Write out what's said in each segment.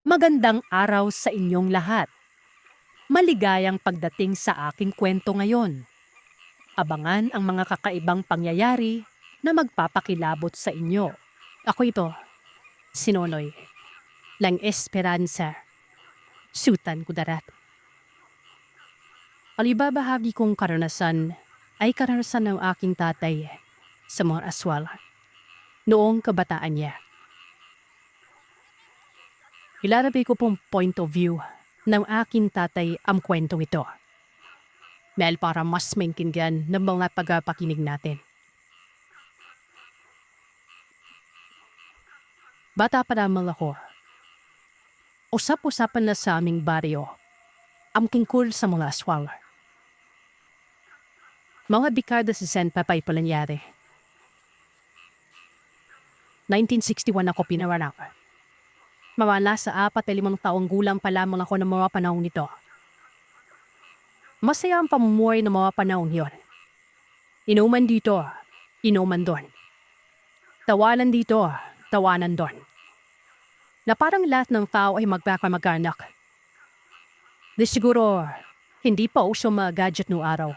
Magandang araw sa inyong lahat. Maligayang pagdating sa aking kwento ngayon. Abangan ang mga kakaibang pangyayari na magpapakilabot sa inyo. Ako ito, si Nonoy, lang Esperanza, Sutan Kudarat. Alibabahagi kong karanasan ay karanasan ng aking tatay sa mga aswal noong kabataan niya. Ilalabay ko pong point of view ng aking tatay ang kwentong ito. Dahil para mas maintindihan ng mga pagpapakinig natin. Bata pa lamang ako. Usap-usapan na sa aming baryo ang tungkol sa mga aswal. Mga dekada 60 pa pala nangyari. 1961 ako pinanganak. Mawala sa 4-5 taong gulang pa lamang ako ng mga panahon nito. Masaya ang pamumuhay ng mga panahon yun. Inuman dito, inuman doon. Tawanan dito, tawanan doon. Na parang lahat ng tao ay magkakamag-anak. Di siguro, hindi pa uso mga gadget noong araw.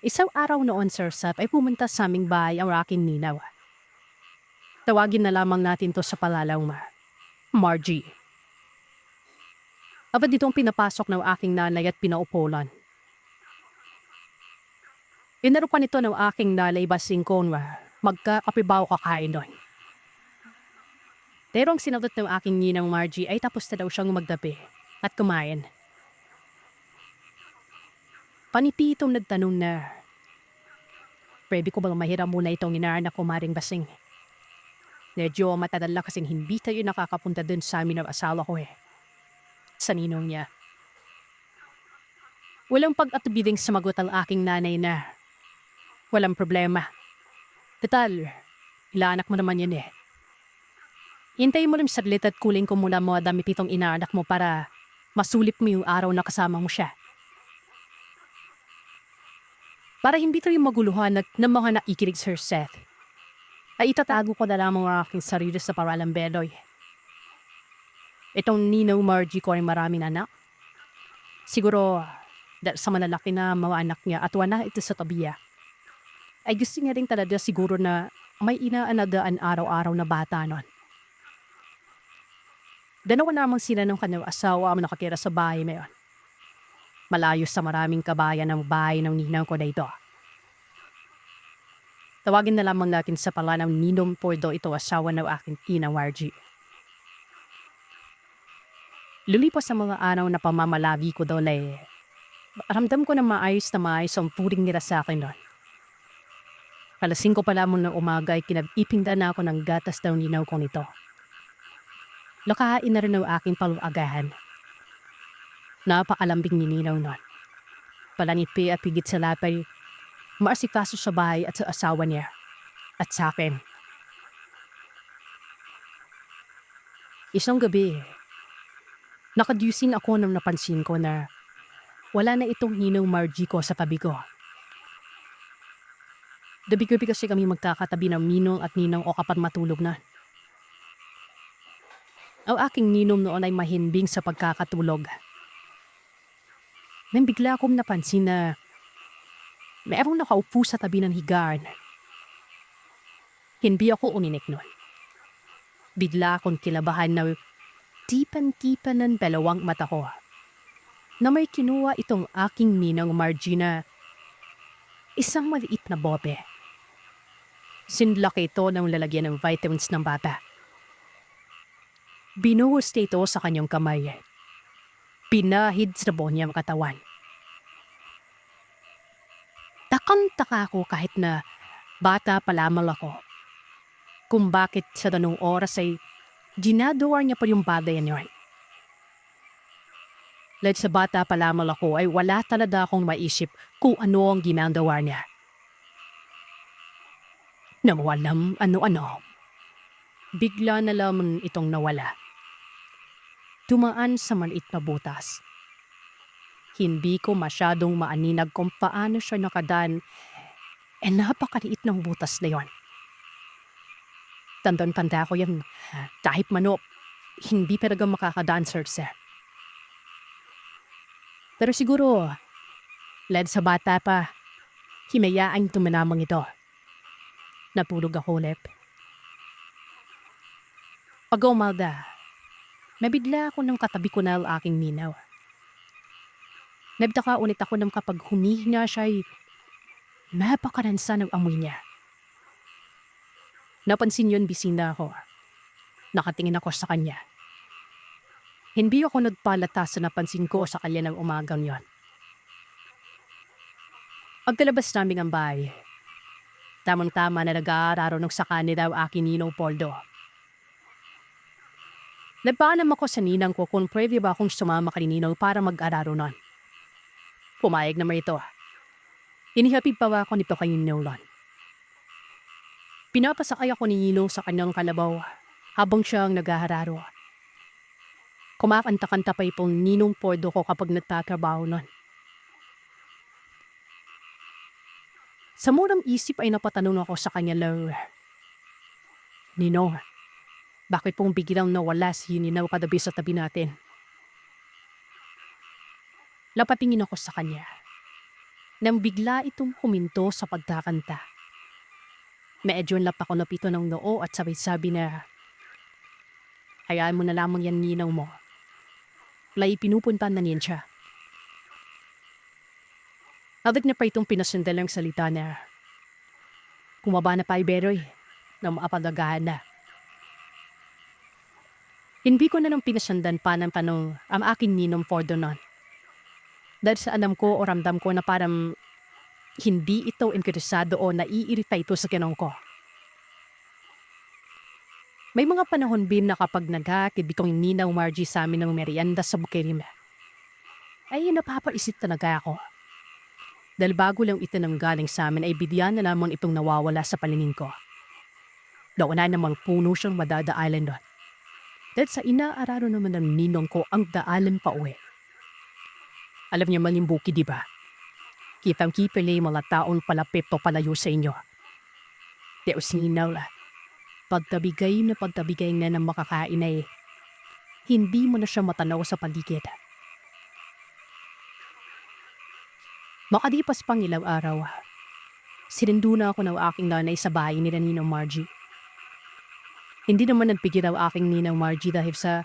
Isang araw noon, Sir Sap, ay pumunta sa aming bahay ang aking ninaw. Tawagin na lamang natin to sa palalaw Margie. Aba ditong pinapasok ng aking nanay at pinaupulan. Inarupan nito ng aking nanay basing kong magkakapibaw kakain doon. Pero ang sinagot ng aking ninang Margie ay tapos na daw siyang magdabi at kumain. Paniti itong nagtanong na, pwede ko bang mahiram muna itong inaanak ko maring basing? Medyo matagal na kasing hindi tayo nakakapunta dun sa amin ng asawa ko Sa ninong niya. Walang pag-atubiling sumagot ang aking nanay na, walang problema. Total, ilaanak mo naman yun Hintayin mo rin saglit at kuling ko muna mga damit itong inaanak mo para masulip mo yung araw na kasama mo siya. Para hindi tayo maguluhan ng mga naikinig, Sir Seth, ay itatago ko na lamang ang aking sarili sa paralang bedoy. Itong Ninong Margie ko ay maraming anak. Siguro, dahil sa malalaki na mga anak niya at wala ito sa tabiya, ay gusto niya rin talaga siguro na may inaanagaan araw-araw na bata nun. Dalawa namang sila ng kanyang asawa ang nakatira sa bahay ngayon. Malayo sa maraming kabayan ng bahay ng ninang ko na ito. Tawagin na lamang natin sa pala ng Ninong Pordo ito asawa ng aking ina Margie. Lulipas sa mga araw na pamamalagi ko doon ramdam ko na maayos ang puring nila sa akin doon. Alas 5 pa lamang ng umaga ay kinag-ipinda na ako ng gatas daw ninaw ko nito. Lakahain na rin ang aking palungagahan. Napakalambing ni ninaw nun. Palanipi at pigit sa lapay, maasikaso sa bahay at sa asawa niya. At sa akin. Isang gabi, nakadyusin ako nang napansin ko na wala na itong ninong Margie ko sa tabi ko. Gabi-gabi kasi kami magkakatabi ng ninong at ninang o kapag matulog na. Ang aking ninong noon ay mahimbing sa pagkakatulog. Nang bigla akong napansin na mayroong nakaupo sa tabi ng higaan. Hindi ako uninik nun. Bigla akong kilabahan na tipan-tipan ng dalawang mata ko na may kinuha itong aking ninang Margie na isang maliit na bobe. Sinlaki ito ng lalagyan ng vitamins ng bata. Binuhos ito sa kanyang kamay. Pinahid sa buong niyang katawan. Takang-taka ako kahit na bata pa lamang ako. Kung bakit sa tanong oras ay ginagawa niya pa yung bagay niya. Dahil sa bata pa lamang ako ay wala talaga akong maisip kung ano ang ginagawa niya. Nawalam ano-ano. Bigla na lamang itong nawala. Tumaan sa maliit na butas. Hindi ko masyadong maaninag kung paano siya nakadaan napakaliit ng butas na yon. Tandang-tanda ko yan. Kahit manok, hindi talaga makaka-dancer, sir. Pero siguro, led sa bata pa, himayaan tumanamang ito. Napulog ako ulit. Pag umalda, nabigla ako ng katabi ko na ang aking ninaw. Nagtaka ulit ako nang kapag humihinga siya'y napakaransa ng amoy niya. Napansin yun bisina ako. Nakatingin ako sa kanya. Hindi ako nagpalata sa napansin ko sa kanya ng umagang yon. Pagkalabas namin ang bahay, tamang-tama na nag-aararo ng sa kanila ang aking ninong Poldo. Nagpaalam ako sa ninang ko kung pwede ba akong sumama kay Ninong para mag-araro nun. Pumayag naman ito. Inihapid pa ako nito kay Ninong. Pinapasakay ako ni Ninong sa kanyang kalabaw habang siyang nag-aararo. Kumakanta-kanta pa itong Ninong Poldo ko kapag nagtatrabaho nun. Sa murang isip ay napatanong ako sa kanya lang, Ninong, bakit pong biglang nawala si Ninaw kadabi sa tabi natin? Lapatingin ako sa kanya. Nang bigla itong huminto sa pagkakanta. Medyo lap ako napito ng noo at sabi na, hayaan mo na lamang yan Ninaw mo. Wala pinupuntan na niyan siya. Agad na pa itong pinasundalang salita na, kumaba na pa Iberoy, na maapagagahan na. Hindi ko na nang pinasundan pa ng tanong ang aking Ninong Poldo nun. Dahil sa alam ko o ramdam ko na parang hindi ito interesado o naiirita ito sa kinong ko. May mga panahon Bim na kapag naghatid itong Ninaw Margie sa amin ng merienda sa Bukirim, ay napapaisip talaga ako. Dahil bago lang ito nang galing sa amin ay bigyan na naman itong nawawala sa paningin ko. Nauna namang puno siyang madadaalan doon. Dahil sa inaararo naman ng ninong ko ang daalan pa uwi. Alam niyo man yung buki, di ba? Kitang-kita niya yung mga taon palapit o palayo sa inyo. Pero sinaw, pagtabigay na ng makakain ay hindi mo na siya matanaw sa paligid. Makalipas pang ilang araw, sinundo na ako ng aking nanay sa bahay ni Ninong Margie. Hindi naman nagpigil ang aking Ninang Margie dahil sa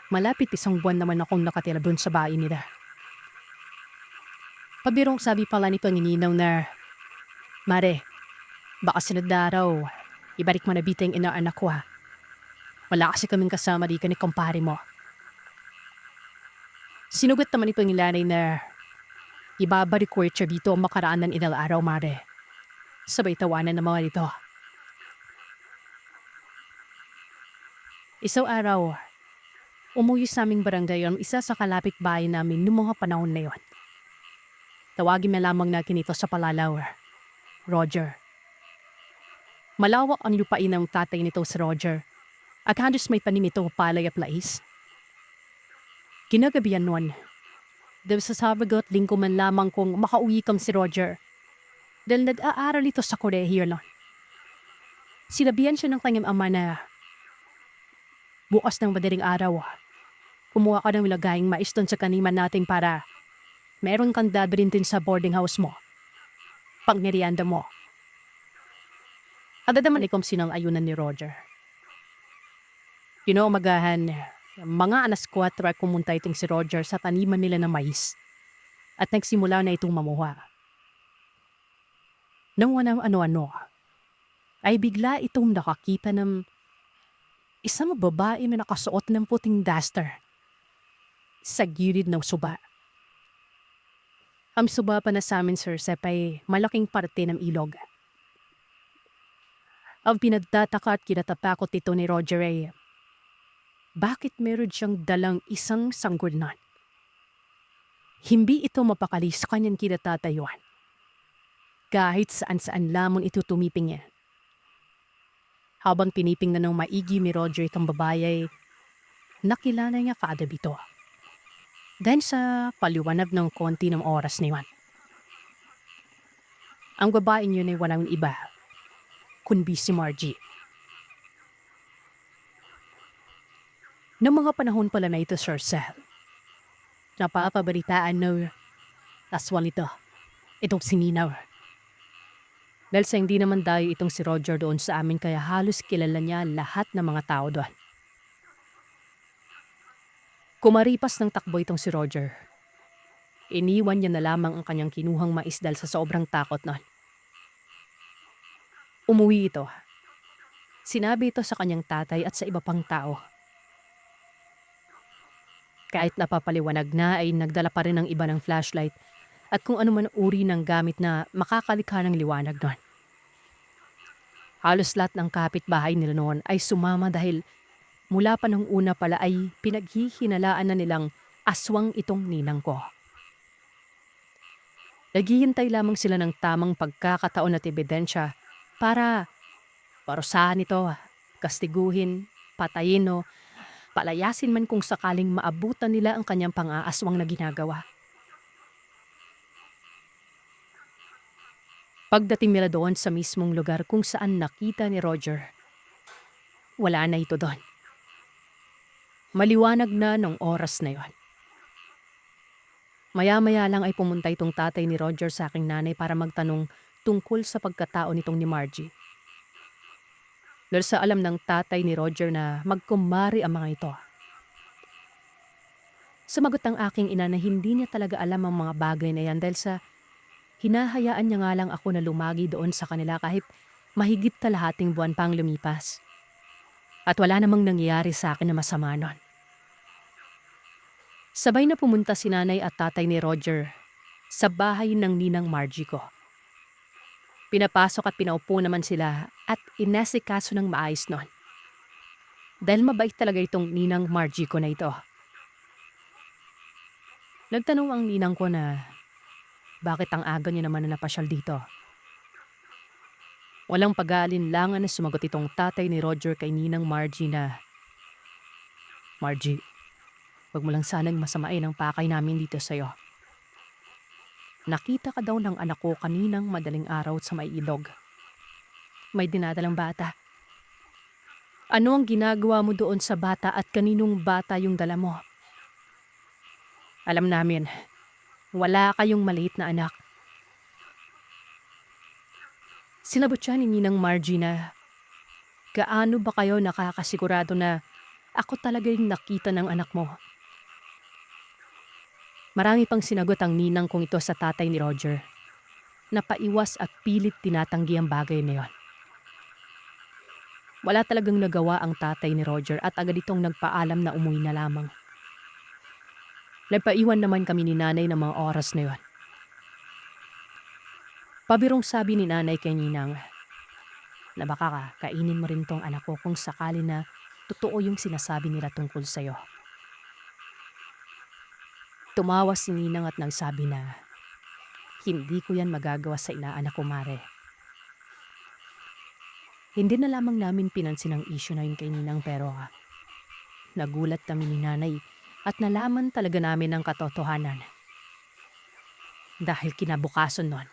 malapit 1 buwan naman akong nakatira doon sa bahay nila. Pabirong sabi pala nito ni Ninang na, Mare, baka sunod na araw, ibalik mo na bitang inaanak ko ha. Wala kasi kaming kasama di ka ni kumpare mo. Sinugot naman ito ng nanay na, ibabalik ko siya dito makaraan ng ilang araw, Mare. Sabay tawanan ng mga dito. Isang araw, umuwi sa aming barangay ang isa sa kalapit bahay namin noong mga panahon na yon. Tawagin na lamang natin ito sa palalaw, Roger. Malawak ang lupain ng tatay nito si Roger at halos may tanim ito palay at lais. Kinagabihan nun, dahil sa Sabado at Linggo man lamang kung makauwi kang si Roger dahil nag-aaral ito sa kolehiyo nun. Sinabihan siya ng kanyang ama na, bukas ng madaling araw, kumuha ka ng lagayang mais doon sa kaniman natin para meron kang dadalhin din sa boarding house mo. Pag merienda mo. Agad naman ikom sinang ayunan ni Roger. Umagahan, mga alas 4 ay kumunta itong si Roger sa taniman nila ng mais at nagsimula na itong mamuha. Nang walang ano-ano, ay bigla itong nakakita ng isang babae na nakasuot ng puting duster sa gilid ng suba. Ang suba pa na sa amin, Sir Sep, ay malaking parte ng ilog. Ang pinagtataka at kinatatakot ito ni Roger ay, bakit meron siyang dalang isang sanggunian? Hindi ito mapakali sa kanyang kinatatayuan. Kahit saan-saan lamang ito tumipingin. Habang piniping na ng maigi ni Roger itong babae ay nakilala niya kaagad ito. Dahil sa paliwanag ng konti ng oras na yun. Ang babaeng yun ay walang iba, kundi si Margie. Noong mga panahon pala na ito, Sir Sel, napapabalitaan na aswang ito. Itong sininaw. Dahil sa hindi naman dayo itong si Roger doon sa amin kaya halos kilala niya lahat ng mga tao doon. Kumaripas ng takbo itong si Roger. Iniwan niya na lamang ang kanyang kinuhang mais dahil sa sobrang takot noon. Umuwi ito. Sinabi ito sa kanyang tatay at sa iba pang tao. Kahit napapaliwanag na ay nagdala pa rin ng iba ng flashlight at kung ano man uri ng gamit na makakalikha ng liwanag noon. Halos lahat ng kapitbahay nila noon ay sumama dahil mula pa nung una pala ay pinaghihinalaan na nilang aswang itong ninang ko. Naghihintay lamang sila ng tamang pagkakataon at ebidensya para parusahan ito, kastiguhin, patayin o palayasin man kung sakaling maabutan nila ang kanyang pang-aaswang na ginagawa. Pagdating nila doon sa mismong lugar kung saan nakita ni Roger, wala na ito doon. Maliwanag na nung oras na yon. Maya-maya lang ay pumunta itong tatay ni Roger sa aking nanay para magtanong tungkol sa pagkatao nitong ni Margie. Dahil sa alam ng tatay ni Roger na magkumari ang mga ito. Sumagot ang aking ina na hindi niya talaga alam ang mga bagay na yan dahil sa hinahayaan niya nga lang ako na lumagi doon sa kanila kahit mahigit kalahating buwan pang lumipas. At wala namang nangyayari sa akin na masama nun. Sabay na pumunta si nanay at tatay ni Roger sa bahay ng ninang Margie ko. Pinapasok at pinaupo naman sila at inasikaso ng maayos nun. Dahil mabait talaga itong ninang Margie ko na ito. Nagtanong ang ninang ko na bakit ang aga niya naman na napasyal dito. Walang pag-aalinlangan na sumagot itong tatay ni Roger kay ninang Margie na, Margie, wag mo lang sanang masamain ang pakay namin dito sa'yo. Nakita ka daw ng anak ko kaninang madaling araw sa may ilog. May dinadalang bata. Ano ang ginagawa mo doon sa bata at kaninong bata yung dala mo? Alam namin, wala kayong maliit na anak. Sinabot siya ni Ninang Margie na, gaano ba kayo nakakasigurado na ako talaga yung nakita ng anak mo? Marami pang sinagot ang ninang kong ito sa tatay ni Roger. Napaiwas at pilit tinatanggi ang bagay na yon. Wala talagang nagawa ang tatay ni Roger at agad itong nagpaalam na umuwi na lamang. Nagpaiwan naman kami ni nanay ng mga oras na yon. Pabirong sabi ni nanay kay ninang, na baka kainin mo rin tong anak ko kung sakali na totoo yung sinasabi nila tungkol sa'yo. Tumawa si ninang at nagsabi na, hindi ko yan magagawa sa inaanak ko, Mare. Hindi na lamang namin pinansin ang issue na yun kay ninang pero nagulat kami ni nanay at nalaman talaga namin ang katotohanan. Dahil kinabukasan nun,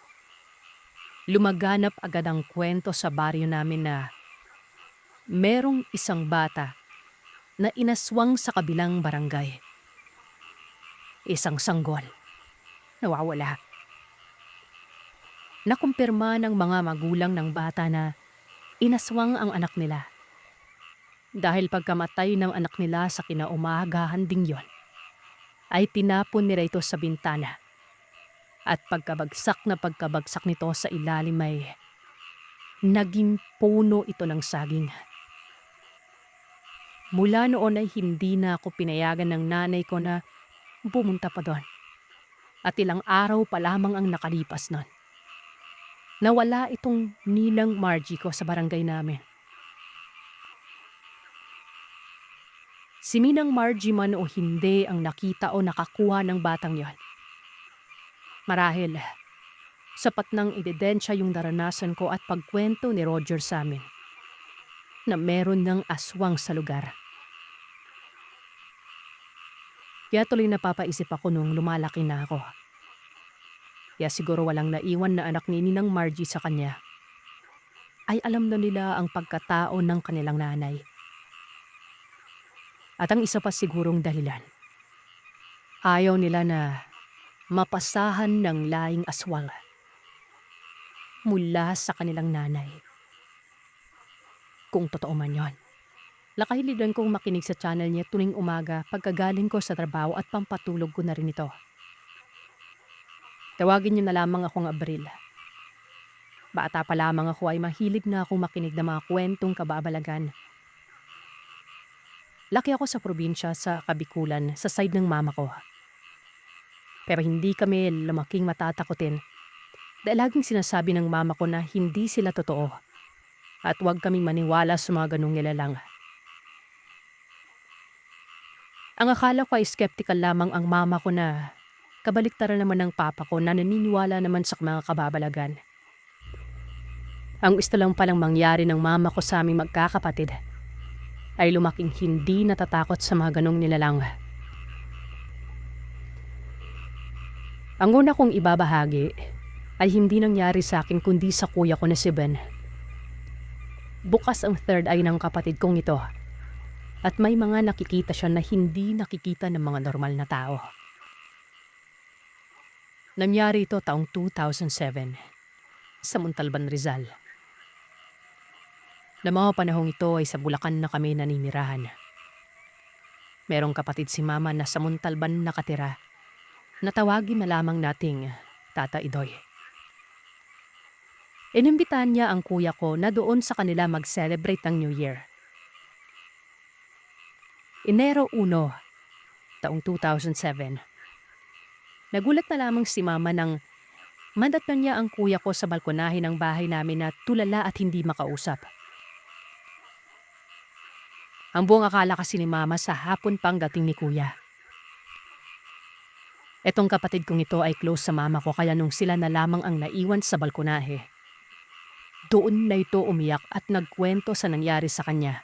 lumaganap agad ang kwento sa baryo namin na merong isang bata na inaswang sa kabilang barangay. Isang sanggol. Nawawala. Nakumpirma ng mga magulang ng bata na inaswang ang anak nila. Dahil pagkamatay ng anak nila sa kinaumagahan ding yon, ay tinapon nila ito sa bintana. At pagkabagsak nito sa ilalim ay naging puno ito ng saging. Mula noon ay hindi na ako pinayagan ng nanay ko na pumunta pa doon. At ilang araw pa lamang ang nakalipas nun. Nawala itong ninang Margie ko sa barangay namin. Si Ninang Margie man o hindi ang nakita o nakakuha ng batang yon. Marahil, sapat ng ebidensya yung naranasan ko at pagkwento ni Roger sa amin na meron ng aswang sa lugar. Kaya tuloy napapaisip ako nung lumalaki na ako. Kaya siguro walang naiwan na anak ni Ninang Margie sa kanya ay alam na nila ang pagkatao ng kanilang nanay. At ang isa pa sigurong dahilan, ayaw nila na mapasahan ng laing aswang mula sa kanilang nanay. Kung totoo man yon. Nakahiligan kong makinig sa channel niya tuwing umaga pagkagaling ko sa trabaho at pampatulog ko na rin ito. Tawagin niyo na lamang akong Abril. Bata pa lamang ako ay mahilig na akong makinig ng mga kwentong kababalagan. Laki ako sa probinsya sa Kabikulan sa side ng mama ko. Pero hindi kami lumaking matatakotin dahil laging sinasabi ng mama ko na hindi sila totoo at huwag kaming maniwala sa mga ganong nilalang. Ang akala ko ay skeptical lamang ang mama ko na kabaliktaran naman ng papa ko na naniniwala naman sa mga kababalagan. Ang gusto lang palang mangyari ng mama ko sa aming magkakapatid ay lumaking hindi natatakot sa mga ganong nilalang. Ang una kong ibabahagi ay hindi nangyari sa akin kundi sa kuya ko na si Ben. Bukas ang third eye ng kapatid kong ito at may mga nakikita siya na hindi nakikita ng mga normal na tao. Nangyari ito taong 2007 sa Montalban, Rizal. Na mga panahong ito ay sa Bulacan na kami naninirahan. Merong kapatid si mama na sa Montalban nakatira na tawagin na lamang nating Tata Idoy. Inimbitahan niya ang kuya ko na doon sa kanila mag-celebrate ng New Year. Enero 1, taong 2007. Nagulat na lamang si mama nang mandatnan niya ang kuya ko sa balkonahe ng bahay namin na tulala at hindi makausap. Ang buong akala kasi ni mama sa hapon pang dating ni kuya. Etong kapatid kong ito ay close sa mama ko kaya nung sila na lamang ang naiwan sa balkonahe, doon na ito umiyak at nagkwento sa nangyari sa kanya.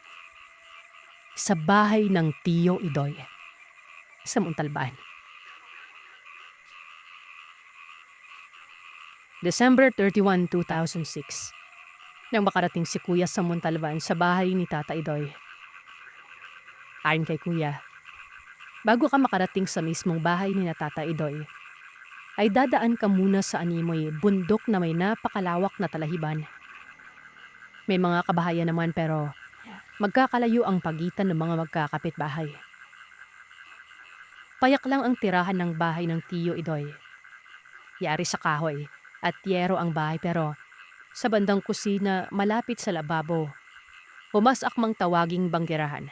Sa bahay ng Tiyo Idoy sa Montalban. December 31, 2006. Nang makarating si Kuya sa Montalban sa bahay ni Tata Idoy. Ayon kay Kuya, bago ka makarating sa mismong bahay ni Tata Idoy, ay dadaan ka muna sa animoy bundok na may napakalawak na talahiban. May mga kabahayan naman pero magkakalayo ang pagitan ng mga magkakapitbahay. Payak lang ang tirahan ng bahay ng Tiyo Idoy. Yari sa kahoy at yero ang bahay pero sa bandang kusina malapit sa lababo, pumasak mang tawaging banggerahan.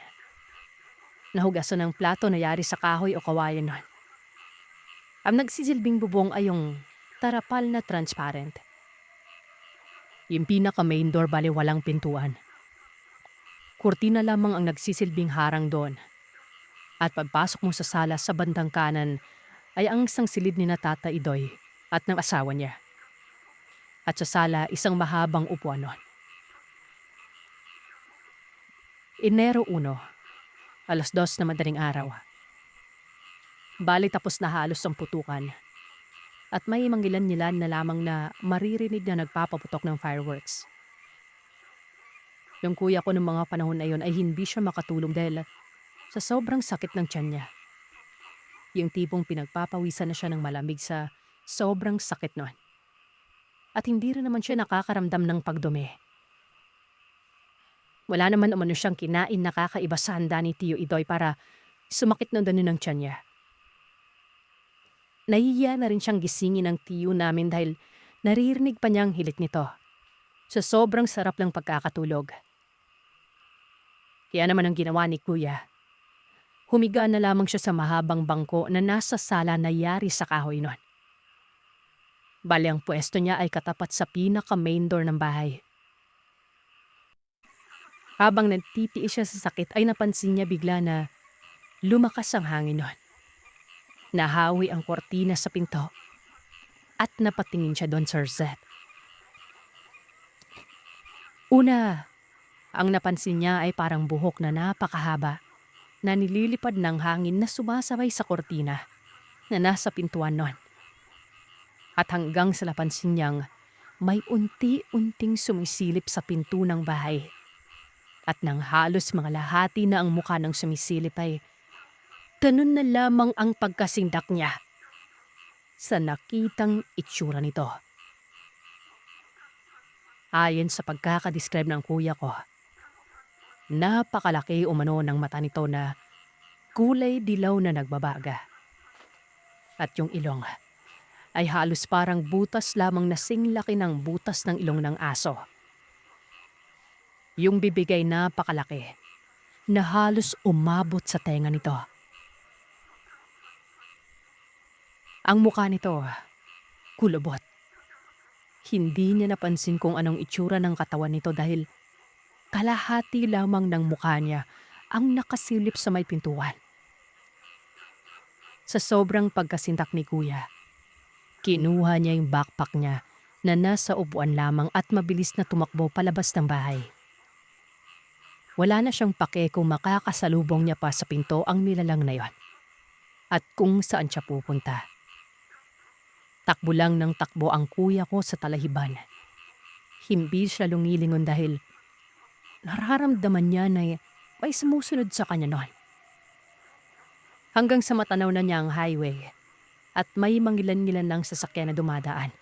Nahugasan ng plato na yari sa kahoy o kawayan nun. Ang nagsisilbing bubong ay yung tarapal na transparent. Yung pinaka main door bali walang pintuan. Kurtina lamang ang nagsisilbing harang doon. At pagpasok mo sa sala sa bandang kanan ay ang isang silid ni Tata Idoy at ng asawa niya. At sa sala isang mahabang upuan nun. Enero 1, alas 2 na madaling araw. Bali tapos na halos ang putukan. At may mangilan-ngilan na lamang na maririnig na nagpapaputok ng fireworks. Yung kuya ko ng mga panahon na yon ay hindi siya makatulog dahil sa sobrang sakit ng tiyan niya. Yung tipong pinagpapawisan na siya ng malamig sa sobrang sakit nun. At hindi rin naman siya nakakaramdam ng pagdumi. Wala naman umano siyang kinain na kakaiba sa handa ni Tiyo Idoy para sumakit na danin ng tiyan niya. Nahihiya na rin siyang gisingin ng tiyo namin dahil naririnig pa niyang hilik nito. Sa sobrang sarap ng pagkakatulog. Kaya naman ang ginawa ni Kuya. Humiga na lamang siya sa mahabang bangko na nasa sala na yari sa kahoy nun. Bali ang pwesto niya ay katapat sa pinaka-main door ng bahay. Habang nagtitiis siya sa sakit ay napansin niya bigla na lumakas ang hangin nun. Nahawi ang kortina sa pinto at napatingin siya doon sa Rosette. Una, ang napansin niya ay parang buhok na napakahaba na nililipad ng hangin na sumasabay sa kortina na nasa pintuan nun. At hanggang sa napansin niyang may unti-unting sumisilip sa pinto ng bahay. At nang halos mga lahati na ang mukha ng sumisilip ay ganun na lamang ang pagkasindak niya sa nakitang itsura nito. Ayon sa pagkakadescribe ng kuya ko, napakalaki umano ng mata nito na kulay dilaw na nagbabaga. At yung ilong ay halos parang butas lamang na singlaki ng butas ng ilong ng aso. Yung bibig ay napakalaki na halos umabot sa tenga nito. Ang mukha nito, kulubot. Hindi niya napansin kung anong itsura ng katawan nito dahil kalahati lamang ng mukha niya ang nakasilip sa may pintuan. Sa sobrang pagkasintak ni kuya, kinuha niya yung backpack niya na nasa upuan lamang at mabilis na tumakbo palabas ng bahay. Wala na siyang pake kung makakasalubong niya pa sa pinto ang nilalang na yon at kung saan siya pupunta. Takbo lang ng takbo ang kuya ko sa talahiban. Hindi siya lungilingon dahil nararamdaman niya na may sumusunod sa kanya noon. Hanggang sa matanaw na niya ang highway at may mangilan-ngilan ng sasakyan na dumadaan.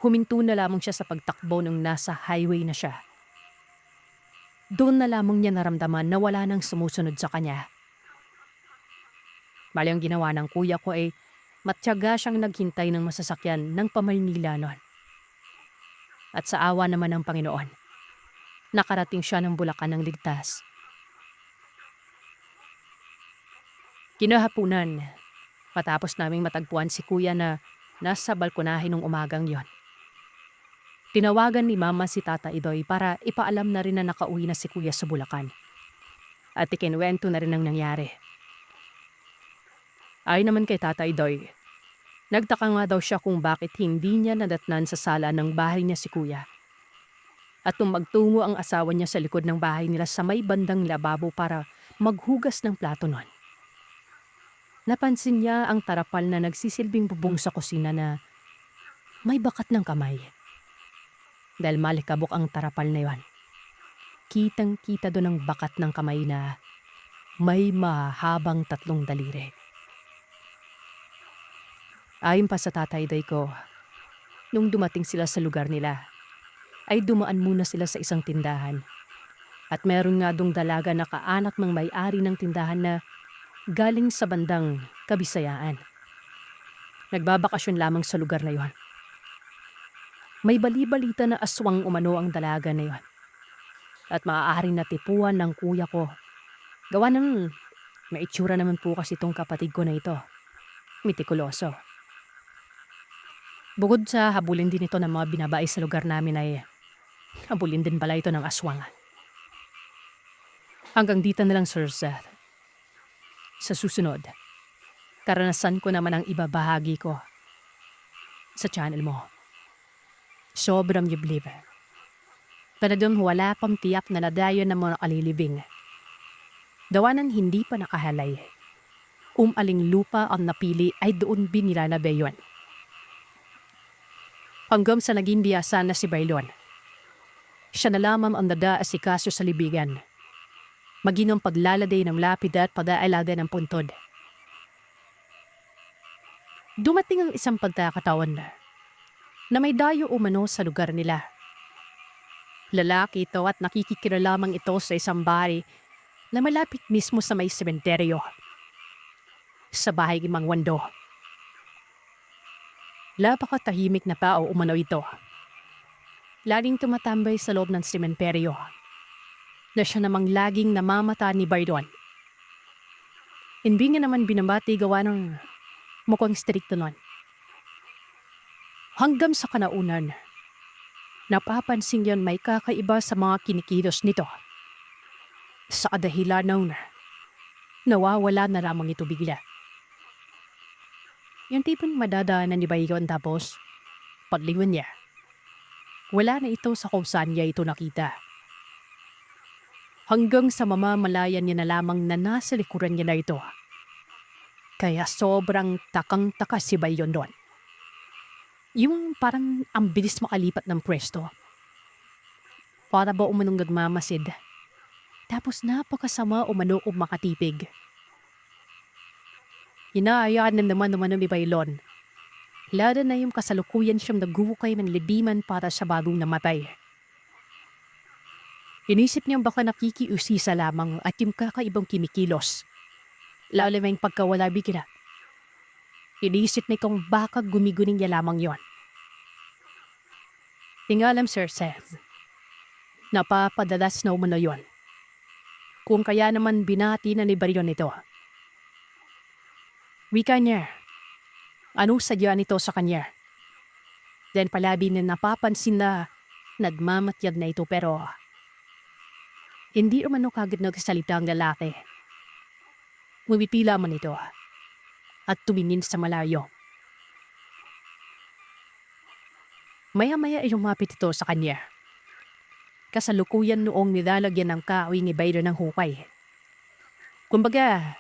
Huminto na lamang siya sa pagtakbo nung nasa highway na siya. Doon na lamang niya naramdaman na wala nang sumusunod sa kanya. Bali ang ginawa ng kuya ko ay matyaga siyang naghintay ng masasakyan ng pamaynila noon. At sa awa naman ng Panginoon, nakarating siya ng Bulacan ng ligtas. Kinahapunan, matapos naming matagpuan si kuya na nasa balkonahe nung umagang yon. Tinawagan ni Mama si Tata Idoy para ipaalam na rin na nakauwi na si kuya sa Bulacan. At ikinwento na rin ang nangyari. Ay naman kay Tata Idoy, nagtaka nga daw siya kung bakit hindi niya nadatnan sa sala ng bahay niya si kuya. At nung magtungo ang asawa niya sa likod ng bahay nila sa may bandang lababo para maghugas ng plato nun, napansin niya ang tarapal na nagsisilbing bubong sa kusina na may bakat ng kamay. Dahil malikabok ang tarapal na yon, kitang-kita doon ang bakat ng kamay na may mahabang 3 daliri. Ayon pa sa Tatay Day ko, nung dumating sila sa lugar nila, ay dumaan muna sila sa isang tindahan. At meron nga dong dalaga na kaanak ng may-ari ng tindahan na galing sa bandang Kabisayaan. Nagbabakasyon lamang sa lugar na yon. May bali-balita na aswang umano ang dalaga na yon. At maaaring natipuan ng kuya ko. Gawa ng may itsura naman po kasi itong kapatid ko na ito. Mitikuloso. Bukod sa habulin din ito ng mga binabae sa lugar namin ay habulin din pala ito ng aswang. Hanggang dito na lang, Sir Seth. Sa susunod, karanasan ko naman ang ibabahagi ko sa channel mo. Sobrang yublib. Pero doon wala pang tiyak na ladayon ng mga kalilibing. Dawanan hindi pa nakahalay. Aling lupa ang napili ay doon binilalabe yon. Hanggang sa naging biyasan na si Bailon. Siya na lamang ang nadaasikaso sa libigan. Maginong paglaladay ng lapida at padaalaga ng puntod. Dumating ang isang pagkakataon na may dayo umano sa lugar nila. Lalaki ito at nakikikiralamang ito sa isang bahay na malapit mismo sa may sementeryo. Sa bahay ni Mang Wando. Napakatahimik na tao umano ito. Laging tumatambay sa loob ng sementeryo. Na siya namang laging namamata ni Bailon. Hindi nga naman binabati gawa ng mukhang stricto nun. Hanggang sa kanaunan, napapansin yon may kakaiba sa mga kinikilos nito. Sa kadahilan ng nawawala na lamang ito bigla. Yung tipong madadaanan ni Bailon tapos paglingon niya. Wala na ito sa kung saan niya ito nakita. Hanggang sa mamamalayan niya na lamang na nasa likuran niya na ito. Kaya sobrang takang-taka si Bailon doon. Yung parang ang bilis makalipat ng pwesto. Para ba umanong nagmamasid. Tapos napakasama umano o makatipig. Inaayaan na naman ni Bailon. Lalo na yung kasalukuyan siyang naguhukay ng libiman para sa bagong namatay. Inisip niyang baka nakikiusisa lamang at yung kakaibang kimikilos. Lalo na yung pagkawala bigla. Inisip na kung baka gumiguning niya lamang yon. Tingalam Sir Seth. Napapadalas na umano yon. Kung kaya naman binati na ni Bailon ito. Wika niya. Anong sadya nito sa kanya? Then palabi na napapansin na nagmamatyag na ito pero hindi umano kagad nagsalita ang lalaki. Ngumipila man ito at tumingin sa malayo. Maya-maya ay lumapit ito sa kanya. Kasalukuyan noong nilalagyan ng kahoy ni Bailon ng hukay. Kumbaga,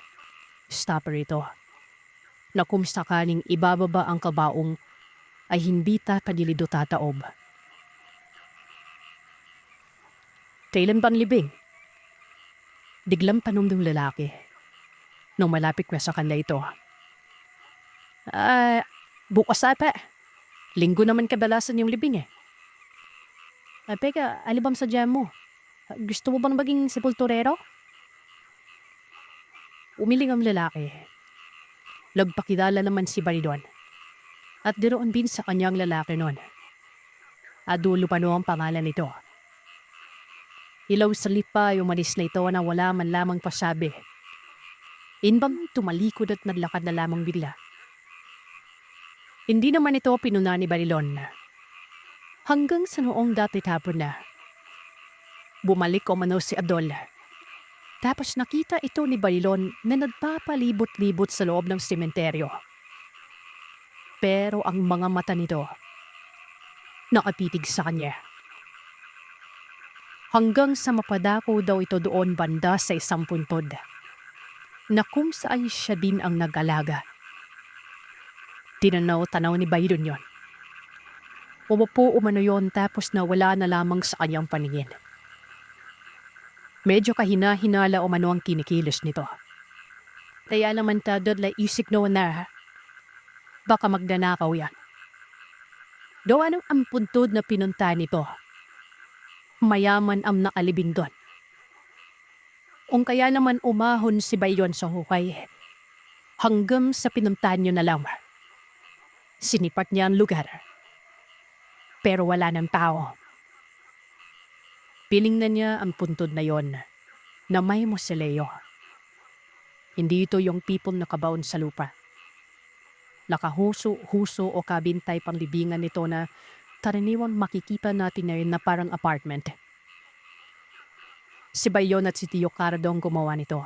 stopper ito. Na kung sakaling ibababa ang kabaong ay hindi tapadilido tataob. Kailan bang libing? Biglang tanong ng lalaki nung malapit na sa kanila ito. Bukas ata. Linggo naman kadalasan yung libing eh. Peka, alibam sa jam mo? Gusto mo bang maging sepulturero? Umiling ang lalaki. Nagpakilala naman si Bailon. At diroon din sa kanyang lalaki noon. Adulo pa noong pangalan nito. Ilaw sa lipa yung manis na ito na wala man lamang pasabi. Inbang tumalikod at naglakad na lamang bigla. Hindi naman ito pinuna ni Bailon. Hanggang sa noong dati hapon na. Bumalik o mano si Adol. Tapos nakita ito ni Bailon na nagpapalibot-libot sa loob ng sementeryo. Pero ang mga mata nito, nakapitig sa kanya. Hanggang sa mapadako daw ito doon banda sa isang puntod, na kung saan siya din ang nag-alaga. Tinanaw-tanaw ni Bailon yon. Umupo umano yon tapos nawala na lamang sa kanyang paningin. Medyo kahina-hinala umano ang kinikilos nito. Kaya naman tadod la isip noon na baka magdanakaw yan. Do anong ang puntod na pinunta nito? Mayaman ang nakalibing doon. Kung kaya naman umahon si Bailon sa hukay, hanggang sa pinuntahan niyo na lang. Sinipat niya ang lugar. Pero wala ng tao. Piling na niya ang puntod na yon na may moseleo. Hindi ito yung people na kabaon sa lupa. Nakahuso-huso o kabintay panglibingan nito na karaniwang makikita natin ngayon na parang apartment. Si Bailon at si Tio Cardo ang gumawa nito.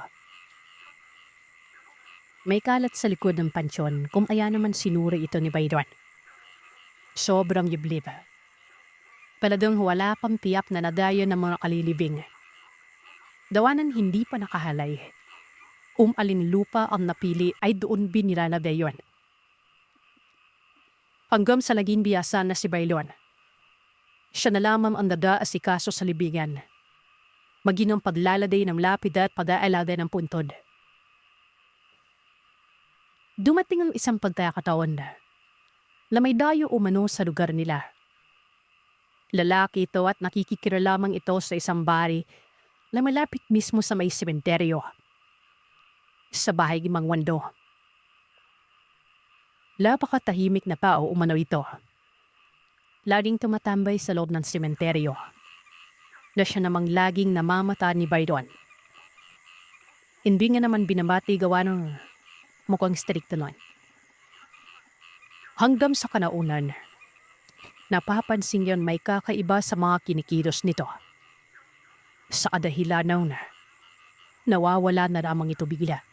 May kalat sa likod ng pansyon kung kaya naman sinuri ito ni Bailon. Sobrang yublib. Paladong wala pang tiyak na nadayo ng mga kalilibing. Dawanan hindi pa nakahalay. Alin lupa ang napili ay doon binilalabe yon. Hanggang sa naging biyasan na si Bailon. Siya na lamang ang nadaasikaso sa libingan. Maging ang paglaladay ng lapida at pag-aalada ng puntod. Dumating ang isang pagkakataon na may dayo umano sa lugar nila. Lalaki ito at nakikikira lamang ito sa isang bari na malapit mismo sa may sementeryo. Sa bahay ni Mang Wando. Napakatahimik na tao umano ito. Laging tumatambay sa loob ng sementeryo. Na siya namang laging namamata ni Bailon. Hindi nga naman binabati gawa ng mukhang stricto nun. Hanggang sa kanaunan, napapansin yon may kakaiba sa mga kinikilos nito. Sa kadahilan na nawawala na lamang ito bigla.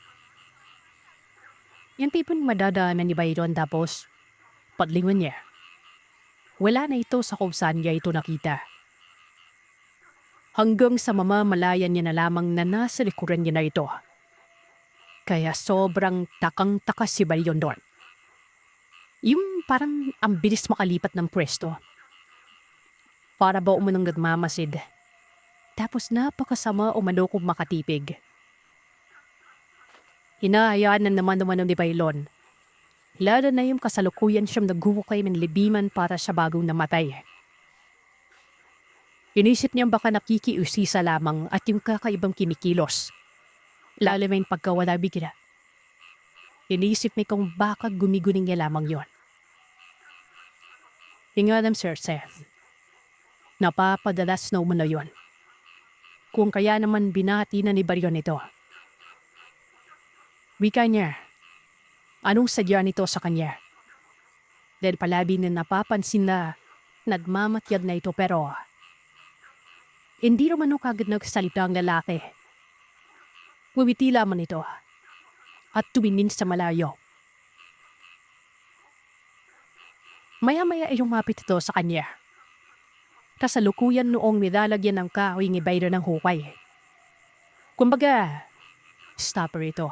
Yan tipong madadaanan ni Bailon tapos paglingon niya. Wala na ito sa kung saan niya ito nakita. Hanggang sa mamamalayan niya na lamang na nasa likuran niya na ito. Kaya sobrang takang-taka si Bailon doon. Yung parang ang bilis makalipat ng pwesto. Para ba umunong nagmamasid Tapos napakasama umano kong makatipig. Hinahayaan na naman ni Bailon. Lalo na yung kasalukuyan siyang naghuhukay ng libiman para sa bagong namatay. Inisip niyang baka nakikiusisa lamang at yung kakaibang kinikilos. Lalo na yung pagkawala bigla. Inisip niya kung baka gumiguning niya lamang yon. Hingalam Sir Seth. Napapadalas na umano yon. Kung kaya naman binati na ni Baryon ito. Wika niya, anong sadya nito sa kanya? Dahil palabi na napapansin na nagmamatyag na ito pero hindi naman kagad nagsalita ang lalaki. Ngumiti lamang ito at tumingin sa malayo. Maya-maya ay umapit ito sa kanya. Kasalukuyan noong nilalagyan ng kahoy ni Bayro ng hukay. Kumbaga, stopper ito.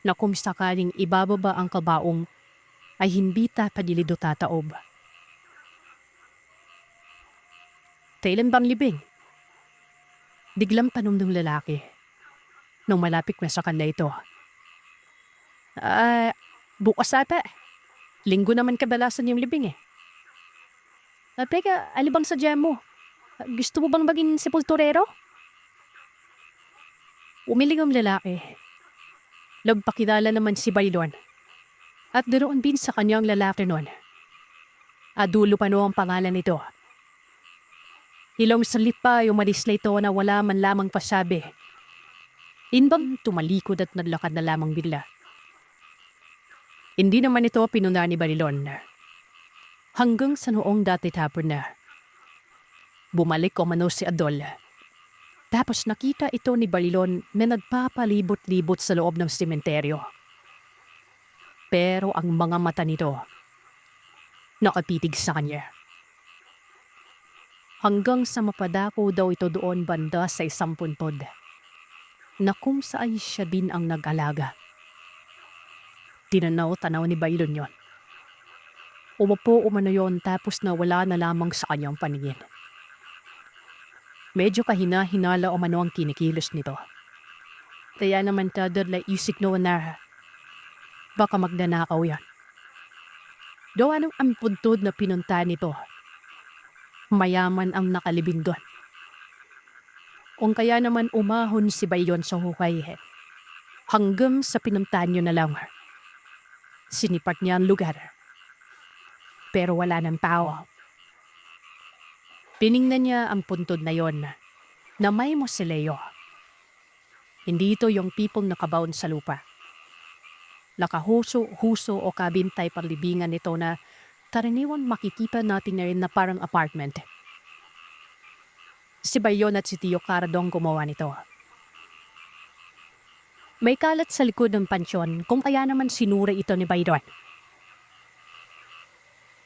Na kung sakaling ibababa ang kabaong ay hindi tapadilid o tataob. Kailan bang libing? Biglang tanong ng lalaki nung malapit na sa kanila ito. Bukas ata. Linggo naman kadalasan yung libing eh. Teka, alibang sadya mo? Gusto mo bang maging sepulturero? Umiling ang lalaki. Nagpakilala naman si Bailon. At daroon din sa kanyang lalaki nun. Adulo pa no ang pangalan nito. Hilong salip pa umalis na ito na wala man lamang pasabi. Inbang tumalikod at naglakad na lamang bigla. Hindi naman ito pinuna ni Bailon. Hanggang sa noong dati tapon na. Bumalik umano si Adol. Tapos nakita ito ni Bailon na nagpapalibot-libot sa loob ng sementeryo. Pero ang mga mata nito, nakapitig sa kanya. Hanggang sa mapadako daw ito doon banda sa isang puntod, na kung saan siya din ang nag-alaga. Tinanaw-tanaw ni Bailon yon. Umupo umano yon tapos nawala na lamang sa kanyang paningin. Medyo kahina-hinala umano ang kinikilos nito. Kaya naman tadad isik no na baka magdanakaw yan. Daw anong ang puntod na pinunta nito. Mayaman ang nakalibing doon. Kung kaya naman umahon si Bayon sa hukay. Hanggang sa pinuntahan nyo na lang. Sinipat niya ang lugar. Pero wala ng tao. Piningnan niya ang puntod na yon na may mosileo. Hindi ito yung people na kabaon sa lupa. Nakahuso-huso o kabintay panlibingan nito na karaniwan makikita natin ngayon na parang apartment. Si Bayon at si Tio Cardong gumawa nito. May kalat sa likod ng pansyon kung kaya naman sinura ito ni Bayon.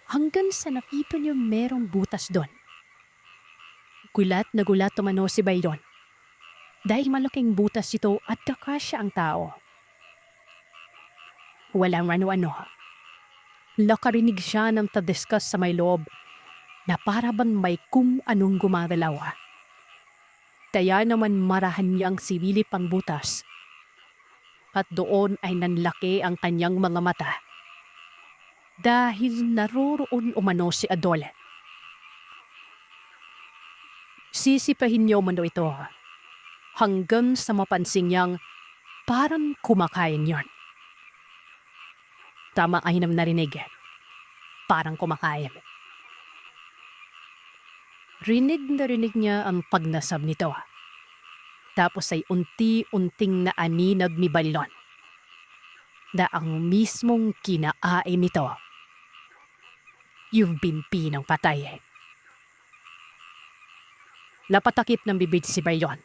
Hanggang sa nakita niyo merong butas doon. Gulat na gulat umano si Bayon. Dahil malaking butas ito at kakasya ang tao. Walang ano-ano. Nakarinig siya ng tadiskas sa may loob na para bang may kung anong gumagalaw. Kaya naman marahan niya ang sibilip ang butas. At doon ay nanlaki ang kanyang mga mata. Dahil naroroon umano si Adol. Sisipahin niyo umano ito hanggang sa mapansin niyang parang kumakain yon. Tama ay narinig. Parang kumakain. Rinig na rinig niya ang pagnasab nito. Tapos ay unti-unting naaninag ni Bailon na ang mismong kinaain nito yung bimpi ng patay. Napatakip ng bibig si Bayon.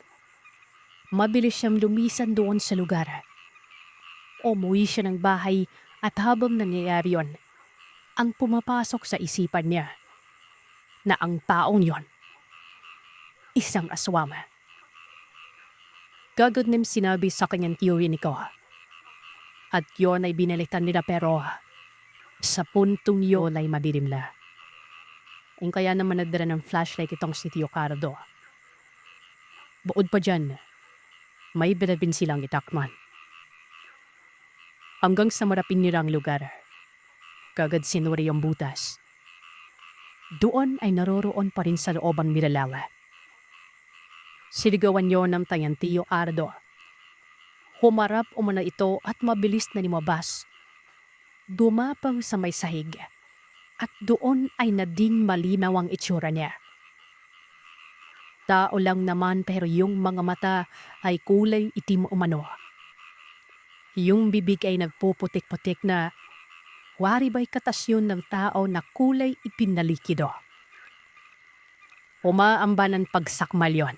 Mabilis siyang lumisan doon sa lugar. Umuwi siya ng bahay at habang nangyayari yon, ang pumapasok sa isipan niya na ang taong yon, isang aswang. Gagod nim sinabi sa kanyang theory ni ko. At yon ay binalitan nila pero sa puntong yon ay madilim na. Kung kaya naman nagdala ng flashlight itong si Tio Cardo. Buod pa dyan, may binabin silang itakman. Hanggang sa marapin nilang lugar, kagad sinuri ang butas. Doon ay naroroon pa rin sa loob ang nilalawa. Siligawan yon ng tayang Tiyo Ardo. Humarap umana ito at mabilis na lumabas. Dumapang sa may sahig at doon ay nading malinaw ang itsura niya. Tao lang naman pero yung mga mata ay kulay itim umano. Yung bibig ay nagpuputik-putik na wari ba'y katasyon ng tao na kulay ipinalikido. Umaamba ng pagsakmal yon.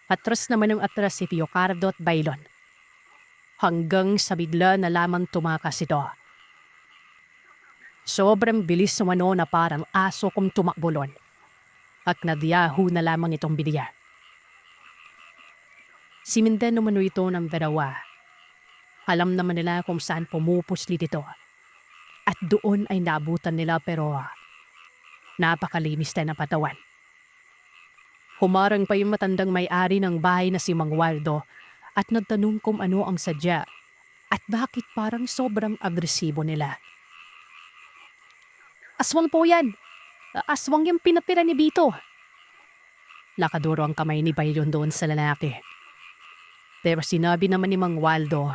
Atras naman ang atras si Piocardo at Bailon. Hanggang sa bigla na lamang tumakas ito. Sobrang bilis umano na parang aso kung tumakbulon. At nadiyahu na lamang itong biliya. Simindan umano ito ng dalawa. Alam naman nila kung saan pumupuslit ito. At doon ay naabutan nila pero napakalinis na ng patawan. Humarang pa yung matandang may-ari ng bahay na si Mang Waldo at nagtanong kung ano ang sadya at bakit parang sobrang agresibo nila. Aswang po yan! Aswang yung pinatira ni Bito! Nakaduro ang kamay ni Bailon doon sa lalaki. Pero sinabi naman ni Mang Waldo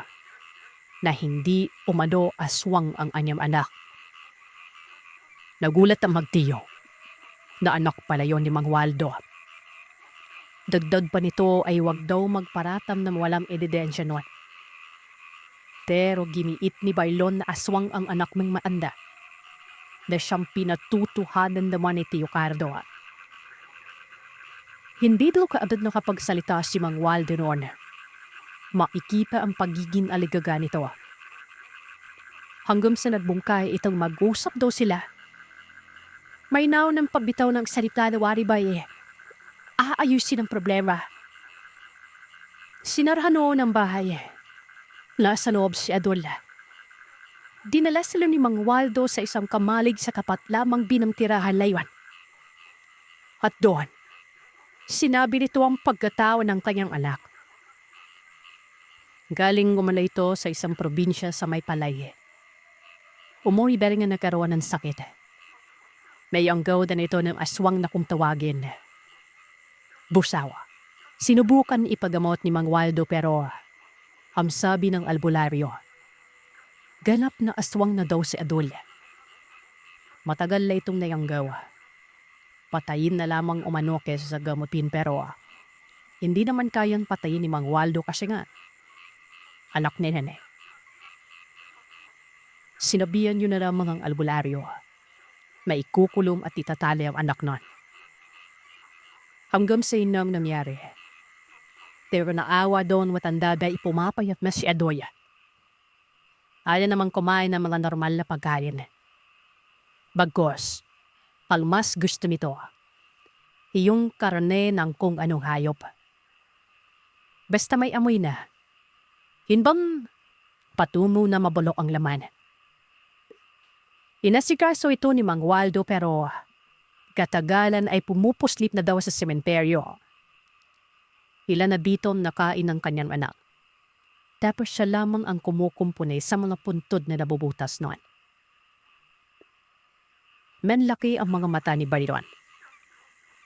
na hindi umano aswang ang anyang anak. Nagulat ang magtiyo na anak pala yon ni Mang Waldo. Dagdag pa nito ay wag daw magparatam ng walang ebidensya nun. Pero giniit ni Bailon na aswang ang anak ng maanda na siyang pinatutuhanan naman ni Tiyo Cardo. Hindi daw kaagad nakapagsalita si Mang Waldo noon. Makikita ang pagiging aligaga nito. Hanggang sa nagbungkay itong mag-usap daw sila. May naon ng pabitaw ng salita na wari ba aayusin ang problema. Sinarahan noon ang bahay. Nasa loob si Adol. Dinala sila ni Mang Waldo sa isang kamalig sa kapat lamang binamtirahan laywan. At doon, sinabi nito ang pagkatao ng kanyang anak. Galing umala ito sa isang probinsya sa may palay. Umuwi ba rin nga nagkaroon ng sakit. May anggaw na ito ng aswang na kung tawagin. Busawa. Sinubukan ipagamot ni Mang Waldo pero ang sabi ng albularyo, ganap na aswang na daw si Adol. Matagal na itong nayanggaw. Patayin na lamang umano kesa sa gamutin pero hindi naman kayang patayin ni Mang Waldo kasi nga anak ni Nene. Sinabihan yun na lamang ang albularyo. Maikukulong at itatali ang anak nun. Hanggang sa inang nangyari. Pero naawa doon matanda ba ipumapayat na si Adoya. Ayaw namang kumain ng mga normal na pagkain. Bagkos, ang mas gusto nito, yung karne ng kung anong hayop. Basta may amoy na, hinbang patungo na mabulok ang laman. Inasikaso ito ni Mang Waldo pero katagalan ay pumupuslip na daw sa sementeryo. Ilan na bitom nakain ng kanyang anak. Tapos siya lamang ang kumukumpune sa mga puntod na nabubutas noon. Menlaki ang mga mata ni Bailon.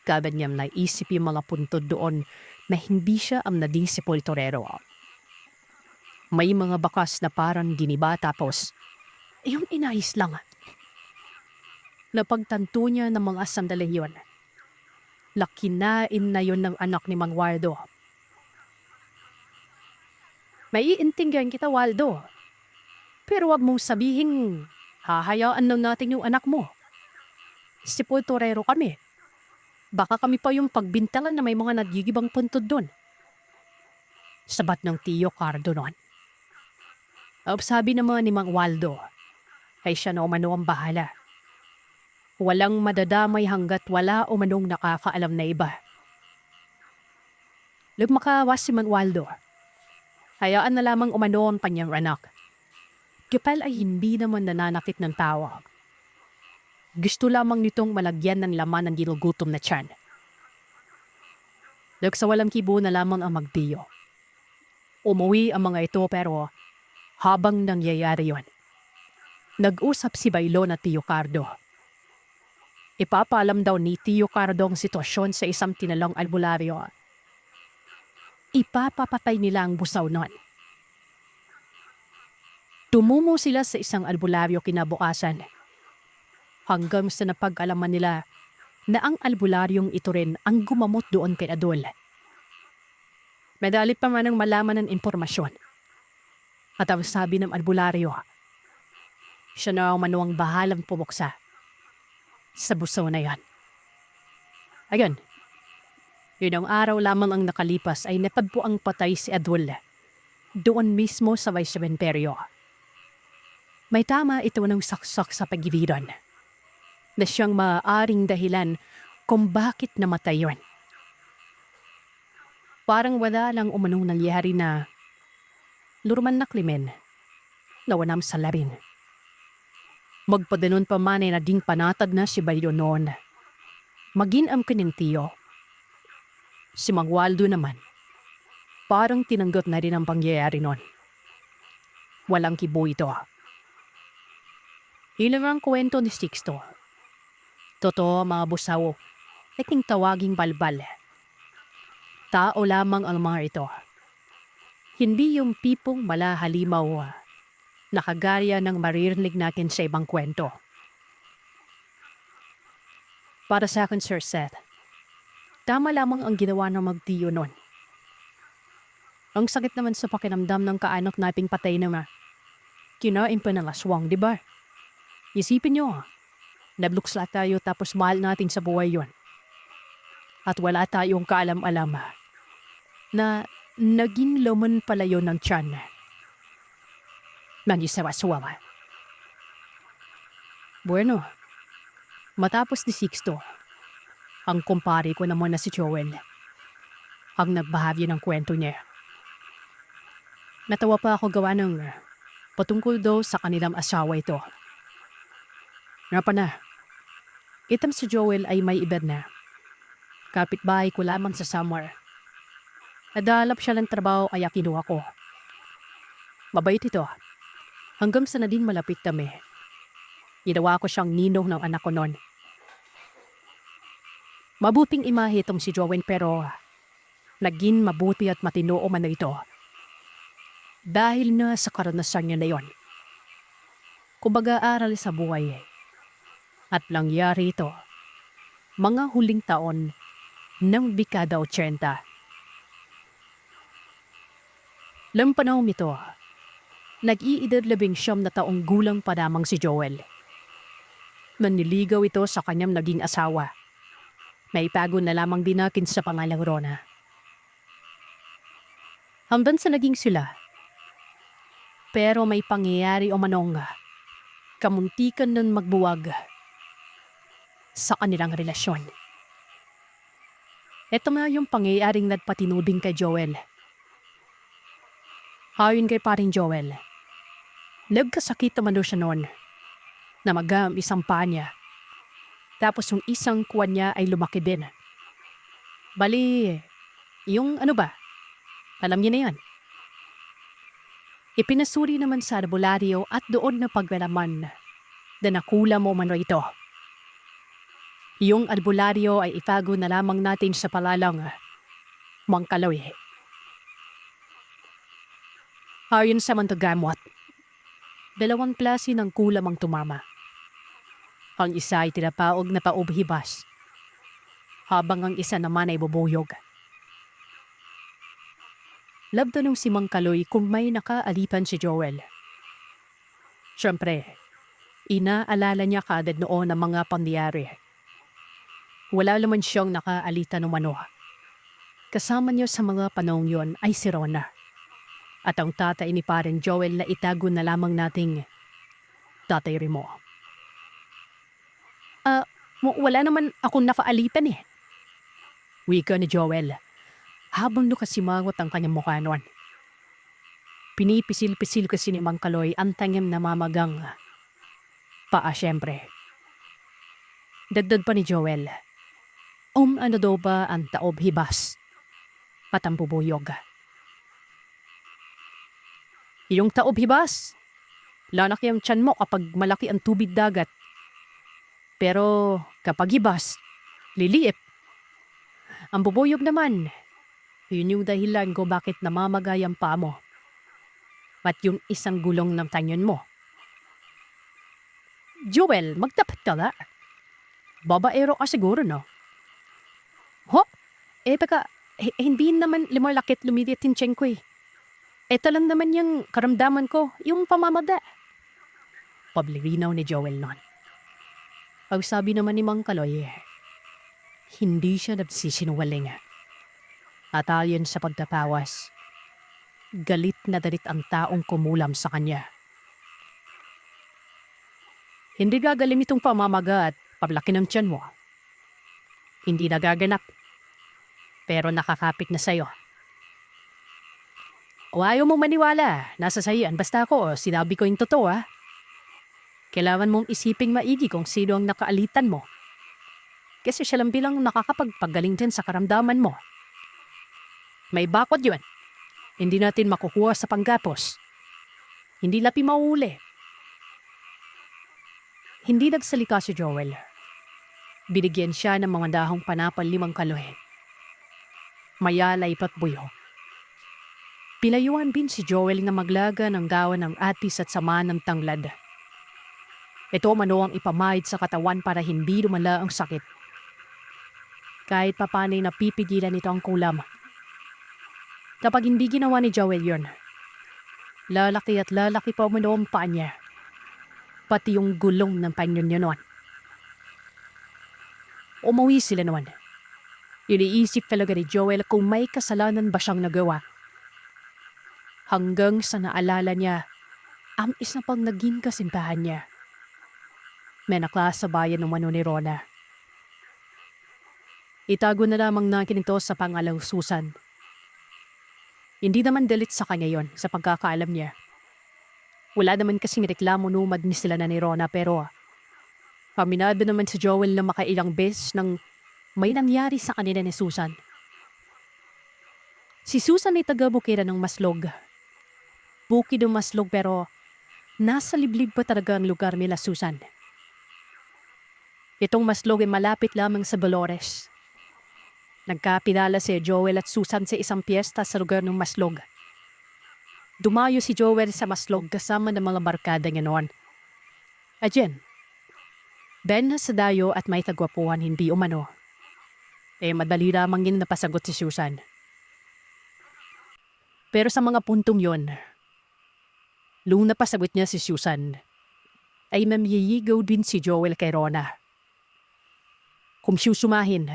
Kabad niyang naisip yung mga puntod doon na hindi siya ang nading sepulturero. May mga bakas na parang giniba tapos yung inayos lang. Napagtanto niya ng mga sandaling yun. Lakinain na yun ng anak ni Mang Waldo. Maiintindihan kita, Waldo. Pero wag mong sabihin, hahayaan lang natin yung anak mo. Sepulturero kami. Baka kami pa yung pagbintangan na may mga nagigibang puntod doon. Sabat ng Tiyo Cardo noon. Sabi naman ni Mang Waldo, ay siya na umano ang bahala. Walang madadamay hanggat wala umanong nakakaalam na iba. Lumakawas si Mang Waldo. Hayaan na lamang umano ang kanyang anak. Kapal ay hindi naman nananakit ng tawa. Gusto lamang nitong malagyan ng laman ng ginugutom na tiyan. Sa walang kibo na lamang ang magtiyo. Umuwi ang mga ito pero habang nangyayari yon, nag-usap si Bailon at Tio Cardo. Ipapaalam daw ni Tio Cardo ang sitwasyon sa isang tinalong albularyo. Ipapapatay nila ang busaw nun. Tumumo sila sa isang albularyo kinabukasan hanggang sa napag-alaman nila na ang albularyong ito rin ang gumamot doon kay Adol. Madali pa man ang malaman ng impormasyon. At ang sabi ng albularyo, siya na ang manuang bahalang pumuksa sa busaw na yan. Ayun, yun ang araw lamang ang nakalipas ay napagpuang patay si Adol doon mismo sa may sementeryo. May tama ito ng saksak sa pagiviran na siyang maaaring dahilan kung bakit namatay yun. Parang wala lang umanong nangyari na lurman na krimen na wanam sa labin. Magpadanon pa man ay naging panatag na si Bailon noon. Maging ang kinintiyo. Si Mang Waldo naman, parang tinanggap na rin ang pangyayari noon. Walang kibo ito. Ilang ang kwento ni Sixto. Totoo mga busaw, aking tawaging balbal. Tao lamang ang mga ito. Hindi yung tipong malahalimaw na kagaya ng maririnig natin sa ibang kwento. Para sa akin, Sir Seth, tama lamang ang ginawa ng magtiyo nun. Ang sakit naman sa pakinamdam ng kaanak nating patay na kinain pa ng aswang, di ba? Isipin nyo, nabluksla tayo tapos mahal natin sa buhay yon. At wala tayong kaalam-alam na naging laman pala yun ng tiyan. Nangisawa-sawa. Bueno, matapos ni Sixto, ang kumpare ko naman na si Joel, ang nagbahagi ng kwento niya. Natawa pa ako gawa ng patungkol daw sa kanilang asawa ito. Nga pa na, itam si Joel ay may edad na. Kapitbahay ko lamang sa summer. Nadalap siya ng trabaho kaya kinuha ko. Mabait ito. Hanggang sa nading malapit kami. Ginawa ko siyang ninong ng anak ko noon. Mabuting imahe itong si Joel pero naging mabuti at matino man na ito. Dahil na sa karanasan niya na yon. Kumbaga aral sa buhay. At nangyari ito, mga huling taon ng dekada 80. Lam panahon ito, nag-iedad 19 na taong gulang pa lamang si Joel. Naniligaw ito sa kanyang naging asawa. May pago na lamang dinakin sa pangalang Rona. Hanggang sa naging sila. Pero may pangyayari o manong kamuntikan ng magbuwag sa kanilang relasyon. Ito na yung pangyayaring nagpatinubing kay Joel. Ayon kay paring Joel, nagkasakit naman daw siya noon na magam isang paa niya. Tapos yung isang kuwan niya ay lumaki din. Bali, yung ano ba? Alam niya na yan. Ipinasuri naman sa albularyo at doon na paglalaman na nakula mo man ito. Yung albularyo ay itago na lamang natin sa palalang Mang Kaloy. Ayon sa mantagamot, 2 klase ng kulam ang tumama. Ang isa ay tinapaog na paubhibas, habang ang isa naman ay bubuyog. Labdanong si Mang Kaloy kung may nakaalipan si Joel. Siyempre, inaalala niya kaagad noon ang mga pangyayari. Wala naman siyang nakaalita ng mano. Kasama niya sa mga panahon yon ay si Rona. At ang tatay ni pareng Joel na itago na lamang nating Tatay Remo. Wala naman akong nakaalitan eh. Wika ni Joel, habang nakasimangot ang kanyang mukha noon. Pinipisil-pisil kasi ni Mang Kaloy ang tanging namamagang paa siyempre. Dagdag pa ni Joel, ano daw ba ang taob hibas at ang bubuyog. Iyong taob hibas. Lalaki ang tiyan mo kapag malaki ang tubig dagat. Pero kapag hibas, liliip. Ang bubuyog naman, yun yung dahilan ko bakit namamagay ang paa mo. At yung isang gulong ng tanyon mo. Joel, magtapat ka na. Babaero ka siguro, no? Ho? Hindi naman lumalakit lumilit yung tiyan ko eh. Ito lang naman yung karamdaman ko, yung pamamada. Pablirinaw ni Joel nun. Ang sabi naman ni Mang Kaloy, hindi siya nagsisinungaling. At ayon sa pagtapawas, galit na dalit ang taong kumulam sa kanya. Hindi gagalim itong pamamaga at pablaki ng tiyan mo. Hindi nagaganap, pero nakakapit na sa'yo. O ayaw mong maniwala, nasa sayan basta ako, sinabi ko yung totoo ha. Kailangan mong isiping maigi kung sino ang nakaalitan mo. Kasi siya lang bilang nakakapagpagaling din sa karamdaman mo. May bakod yun. Hindi natin makukuha sa panggapos. Hindi lapi mauuli. Hindi nagsalita si Joel. Binigyan siya ng mga dahong panapal 5 kaloy. Mayalay pat buyo. Pilayuan din si Joel na maglaga ng gawa ng atis at sama ng tanglad. Ito mano ang ipamahid sa katawan para hindi lumala ang sakit. Kahit papanay napipigilan nito ang kulam. Kapag hindi ginawa ni Joel yun, lalaki at lalaki pa umano ang paa niya. Pati yung gulong ng panyon niya noon. Umuwi sila noon. Iniisip talaga ni Joel kung may kasalanan ba siyang nagawa. Hanggang sa naalala niya, ang isa pang naging kasintahan niya. May naklasabayan ng mano ni Rona. Itago na lamang natin ito sa pangalang Susan. Hindi naman dalit sa kanya yon sa pagkakaalam niya. Wala naman kasing reklamo numad ni sila na ni Rona pero paminado naman si Joel na makailang beses nang may nangyari sa kanila ni Susan. Si Susan ay taga-Bukira ng Maslog. Bukid ng Maslog pero nasa liblib pa talaga ang lugar nila Susan. Itong Maslog ay malapit lamang sa Balores. Nagkapilala si Joel at Susan sa isang piyesta sa lugar ng Maslog. Dumayo si Joel sa Maslog kasama ng mga barkada niya noon. Ajen, Ben sa dayo at may tagwapuhan hindi umano. Madali lamang yun napasagot si Susan. Pero sa mga puntong yon, nung napasagot niya si Susan, ay mamiyigaw din si Joel kay Rona. Kung susumahin,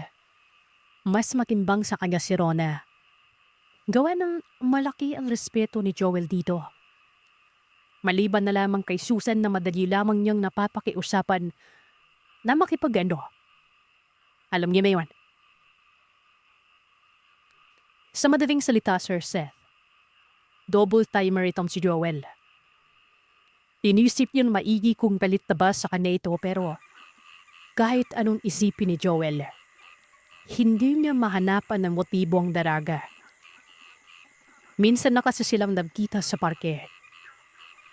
mas makimbang sa kanya si Rona. Gawa ng malaki ang respeto ni Joel dito. Maliban na lamang kay Susan na madali lamang niyang napapakiusapan na makipag-ano. Alam niya ba yun? Sa madaling salita, Sir Seth, double timer itong si Joel. Inisip niyon maigi kung palit na ba sa kanya ito pero kahit anong isipin ni Joel, hindi niya mahanapan ng motibo ang daraga. Minsan na kasi silang nagkita sa parke.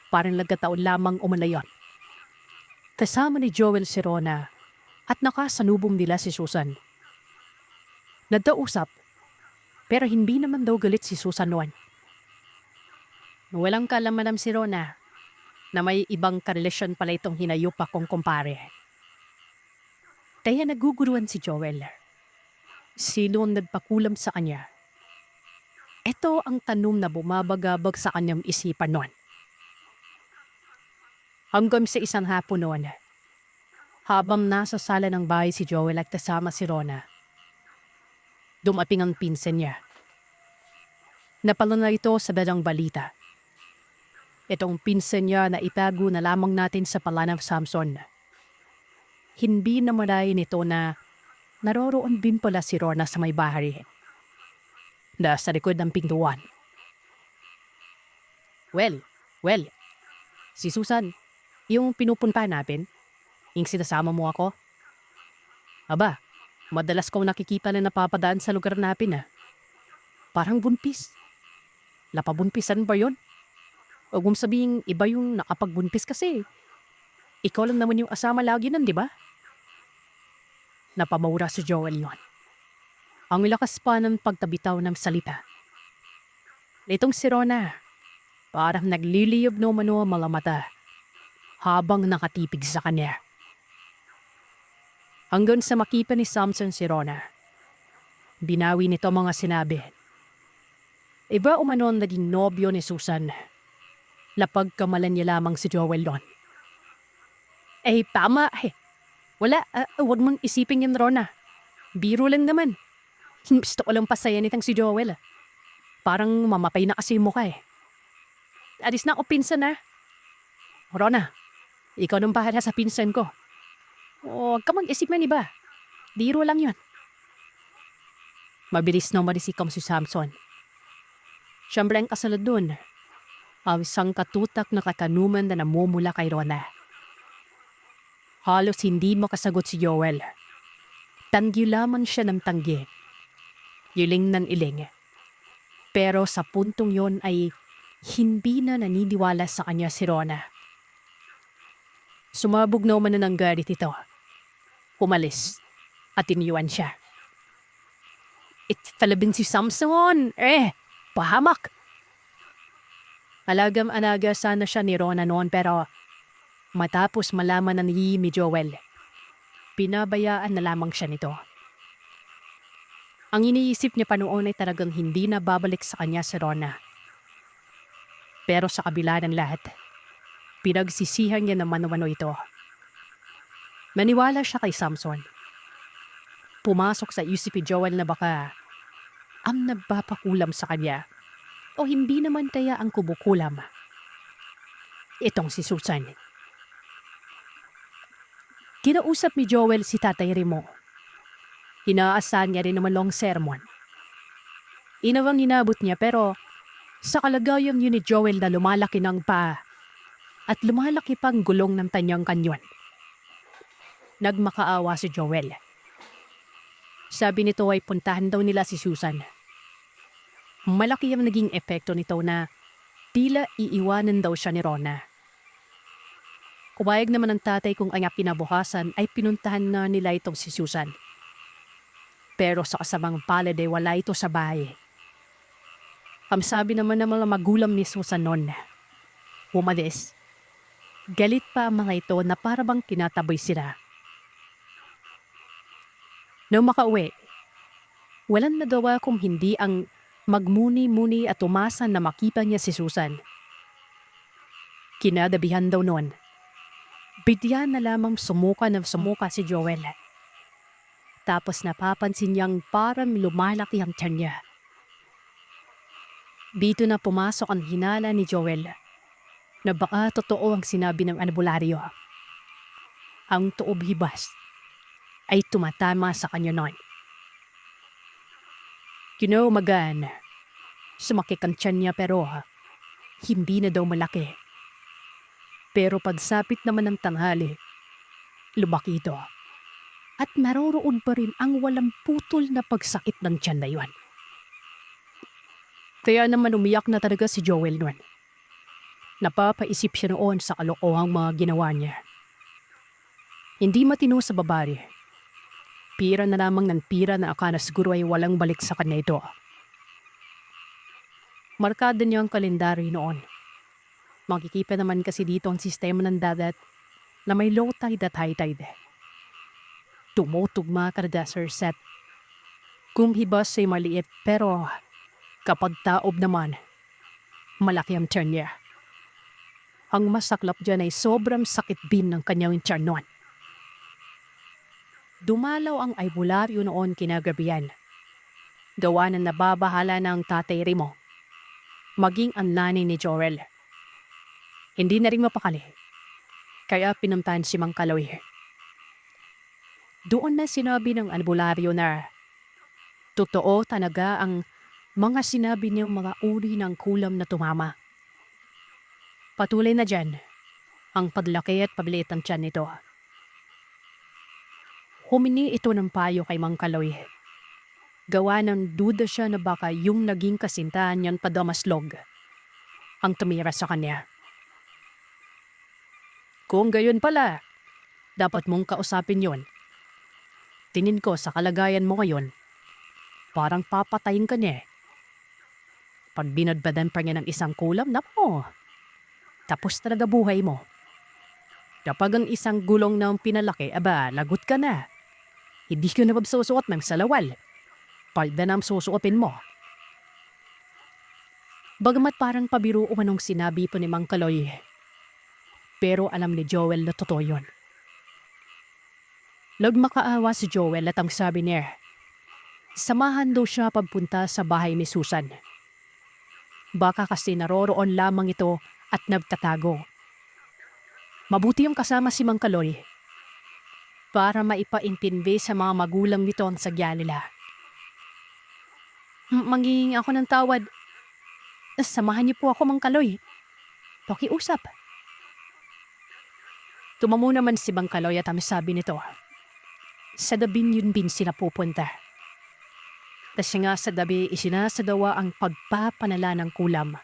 Parang nagkataon lamang umalayon. Kasama ni Joel si Rona at nakasanubong nila si Susan. Nagdausap pero hindi naman daw galit si Susan noon. Walang kalamanam si Rona na may ibang karelasyon pala itong hinayup akong kumpare. Kaya naguguruan si Joel. Sino ang nagpakulam sa kanya? Ito ang tanong na bumabagabag sa kanyang isipan noon. Hanggang sa isang hapon noon, habang nasa sala ng bahay si Joel at kasama si Rona, dumating ang pinsan niya. Napala na ito sa dalang balita. Itong pinsan niya na itago na lamang natin sa pala ng Samson. Hindi na marayin nito na naroroon din pala si Rona sa may bahay. Nasa likod ng pintuan. Well, si Susan, yung pinupunta natin, yung sinasama mo ako. Aba, madalas kong nakikita na napapadaan sa lugar natin . Parang bunpis. Lapabunpisan ba yon? Huwag mong sabihing iba yung nakapagbunpis kasi. Ikaw lang naman yung asama lagi nun, di ba? Napamura si Joel yon. Ang lakas pa ng pagtabitaw ng salita. Nitong si Rona, parang nagliliyab no mano ang mga mata habang nakatipig sa kanya. Hanggang sa makita ni Samson si Rona, binawi nito mga sinabi. Iba umano ang naging nobyo ni Susan. Napagkamalan niya lamang si Joel doon. Tama eh. Wala, huwag mong isipin yan, Rona. Biro lang naman. Gusto ko lang pasaya nitang si Joel. Parang mamapay na kasi yung mukha eh. Alis na ako pinsan na. Rona, ikaw nang bahala sa pinsan ko. Huwag ka mag-isip man iba. Biro lang yun. Mabilis nang madisikam si Samson. Siyempre ang kasalad dun, ang isang katutak na katanuman na namumula kay Rona. Halos hindi makasagot si Joel. Tanggi lamang siya ng tanggi. Iling ng iling. Pero sa puntong yon ay hindi na naniniwala sa kanya si Rona. Sumabog naman na ng galit ito. Umalis at iniwan siya. It's talabing si Samson! Pahamak! Alagam-alaga sana siya ni Rona noon pero matapos malaman na ni Joel, pinabayaan na lamang siya nito. Ang iniisip niya pa noon ay talagang hindi na babalik sa kanya si Rona. Pero sa kabila ng lahat, pinagsisihan niya naman umano ito. Maniwala siya kay Samson. Pumasok sa isip ni Joel na baka ang nagpapakulam sa kanya o hindi naman kaya ang kumukulam. Itong si Susan. Kinausap ni Joel si Tatay Remo. Inaasahan niya rin naman long sermon. Inawang inabot niya pero sa kalagayan yun ni Joel na lumalaki ng paa at lumalaki pang gulong ng tanyang kanyon. Nagmakaawa si Joel. Sabi nito ay puntahan daw nila si Susan. Malaki ang naging epekto nito na tila iiwanan daw siya ni Rona. Kumayag naman ng tatay kung anya pinabukasan ay pinuntahan na nila itong si Susan. Pero sa kasamang palad ay wala ito sa bahay. Ang sabi naman ng mga magulang ni Susan noon, umalis. Galit pa ang mga ito na parabang tinataboy sila. Nang makauwi, walang nagawa kung hindi ang magmuni-muni at umasan na makita niya si Susan. Kinadabihan daw noon. Bigyan na lamang sumuka si Joel. Tapos napapansin niyang parang lumalaki ang tiyan niya. Dito na pumasok ang hinala ni Joel na baka totoo ang sinabi ng albularyo. Ang tuob hibas ay tumatama sa kanya noon. Kinaumagan, sumakit ang tiyan niya pero hindi na daw malaki. Pero pagsapit naman ng tanghali, lumaki ito. At naroroon pa rin ang walang putol na pagsakit ng tiyan na yun. Kaya naman umiyak na talaga si Joel noon. Napapaisip siya noon sa kalokohang mga ginawa niya. Hindi matino sa babae. Pira na lamang ng pira na akala siguro ay walang balik sa kanya ito. Markada niya ang kalendaryo noon. Makikita naman kasi dito ang sistema ng dagat na may low tide at high tide. Tumutugma kada set. Kung hibas ay maliit pero kapag taob naman, malaki ang tiyan niya. Ang masaklap dyan ay sobrang sakit din ng kanyang tiyan noon. Dumalaw ang albularyo noon kinagabihan. Gawa na nababahala ng Tatay Remo. Maging ang nanay ni Joel. Hindi na rin mapakali. Kaya pinuntahan si Mang Kaloy. Doon na sinabi ng albularyo na totoo talaga ang mga sinabi niyang mga uri ng kulam na tumama. Patuloy na dyan ang paglaki at pagliit ng tiyan nito. Humingi ito ng payo kay Mang Kaloy. Gawa ng duda siya na baka yung naging kasintahan niyan padamaslog ang tumira sa kanya. Kung gayon pala, dapat mong kausapin yon. Tingin ko sa kalagayan mo ngayon, parang papatayin ka niya eh. Pag binadbadan pa niya ng isang kulam, napo, tapos talaga buhay mo. Kapag ang isang gulong na pinalaki, aba, lagot ka na. Hindi ko na magsusuot ng salawal. Palda na ang susuotin mo. Bagamat parang pabiro umanong sinabi po ni Mang Kaloy, pero alam ni Joel na totoo yun. Nagmakaawa si Joel at ang sabi niya, samahan daw siya pagpunta sa bahay ni Susan. Baka kasi naroroon lamang ito at nagtatago. Mabuti yung kasama si Mang Kaloy para maipaintindi sa mga magulang nito ang sagya nila. Manghihingi ako ng tawad. Samahan niyo po ako, Mang Kaloy. Pakiusap. Tumamo naman si Mang Kaloy at ang sabi nito, sa dabing yun bin sila pupunta. Tas nga sa dabi isinasadawa ang pagpapanala ng kulam.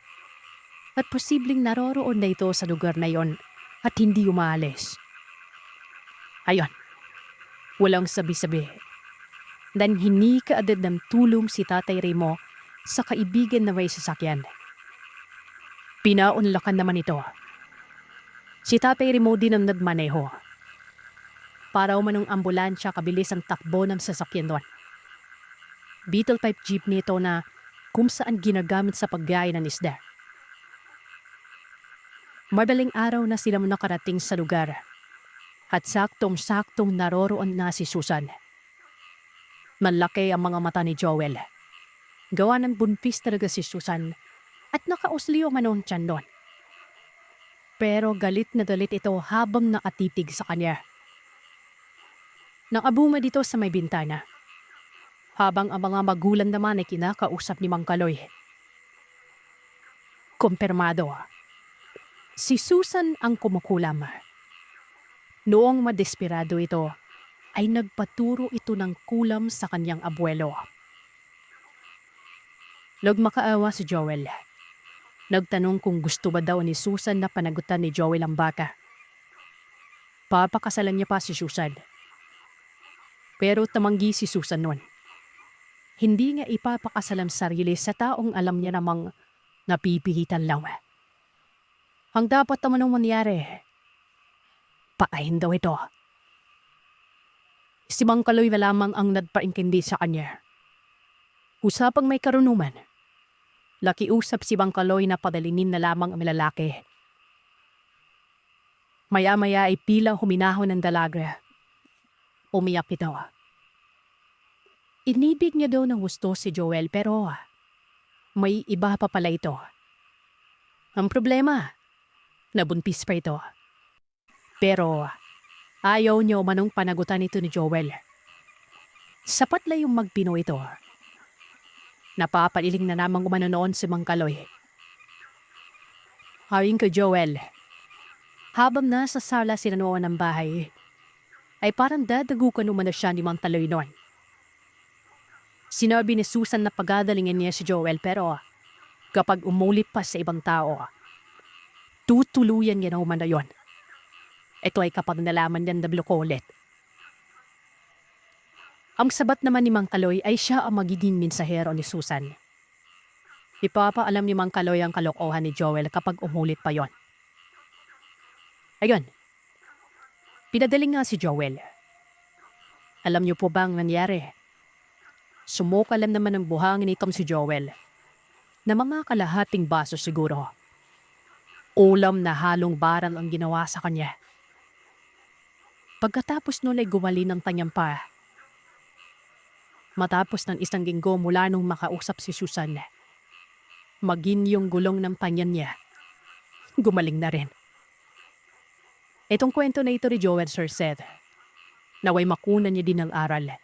At posibleng naroroon na ito sa lugar na yon at hindi umaalis. Ayon, walang sabi-sabi. Dan hindi kaadad ng tulong si Tatay Remo sa kaibigan na may sasakyan. Pinaunlakan naman ito. Si Tatay Remo din ang nagmaneho. Para umanong ambulansya kabilis ang takbo ng sasakyan doon. Beetle type jeep nito na kung saan ginagamit sa paggaya ng isda. Madaling araw na sila nakarating sa lugar at saktong-saktong naroroon na si Susan. Malaki ang mga mata ni Joel. Gawa ng buntis talaga si Susan at nakausliyo man ang tiyan doon. Pero galit na galit ito habang nakatitig sa kanya. Nakabuma dito sa may bintana. Habang ang mga magulang naman ay kinakausap ni Mang Kaloy. Kumpirmado. Si Susan ang kumukulam. Noong madesperado ito, ay nagpaturo ito ng kulam sa kanyang abuelo. Nagmakaawa si Joel. Nagtanong kung gusto ba daw ni Susan na panagutan ni Joel ang baka. Papakasalan niya pa si Susan. Pero tamanggi si Susan noon. Hindi niya ipapakasalang sarili sa taong alam niya namang napipilitan lang. Ang dapat naman nung mangyari, paahin daw ito. Si Mang Kaloy na lamang ang nagpaintindi sa kanya. Usapang may karunungan. Lakiusap si Mang Kaloy na padalinin na lamang ang lalaki. Maya-maya ay pila huminahon ng dalaga. Umiyak ito. Inibig niya daw ng gusto si Joel pero may iba pa pala ito. Ang problema, nabuntis pa ito. Pero ayaw niyo manong panagutan ito ni Joel. Sapat lang yung magpino ito. Napapaliling na namang umano noon si Mang Kaloy. Hawing ko Joel, habang nasa sala sila noon ng bahay, ay parang dadagukan umano siya ni Mang Kaloy noon. Sinabi ni Susan na pagadalingin niya si Joel pero kapag umulit pa sa ibang tao, tutuluyan niya na umano yon. Ito ay kapag nalaman niyan na ulit. Ang sabat naman ni Mang Kaloy ay siya ang magiging mensahero ni Susan. Ipapaalam ni Mang Kaloy ang kalokohan ni Joel kapag umulit pa yon. Ayun, pinadaling nga si Joel. Alam niyo po ba ang nangyari? Sumukalam naman ng buhangin itong si Joel na mga kalahating baso siguro. Ulam na halong baral ang ginawa sa kanya. Pagkatapos nun ay gumali ng kanyang pa. Matapos ng isang linggo mula nung makausap si Susan, maging yung gulong ng panyan niya, gumaling na rin. Itong kwento na ito ni Joel Sir Seth, naway makunan niya din ng aral.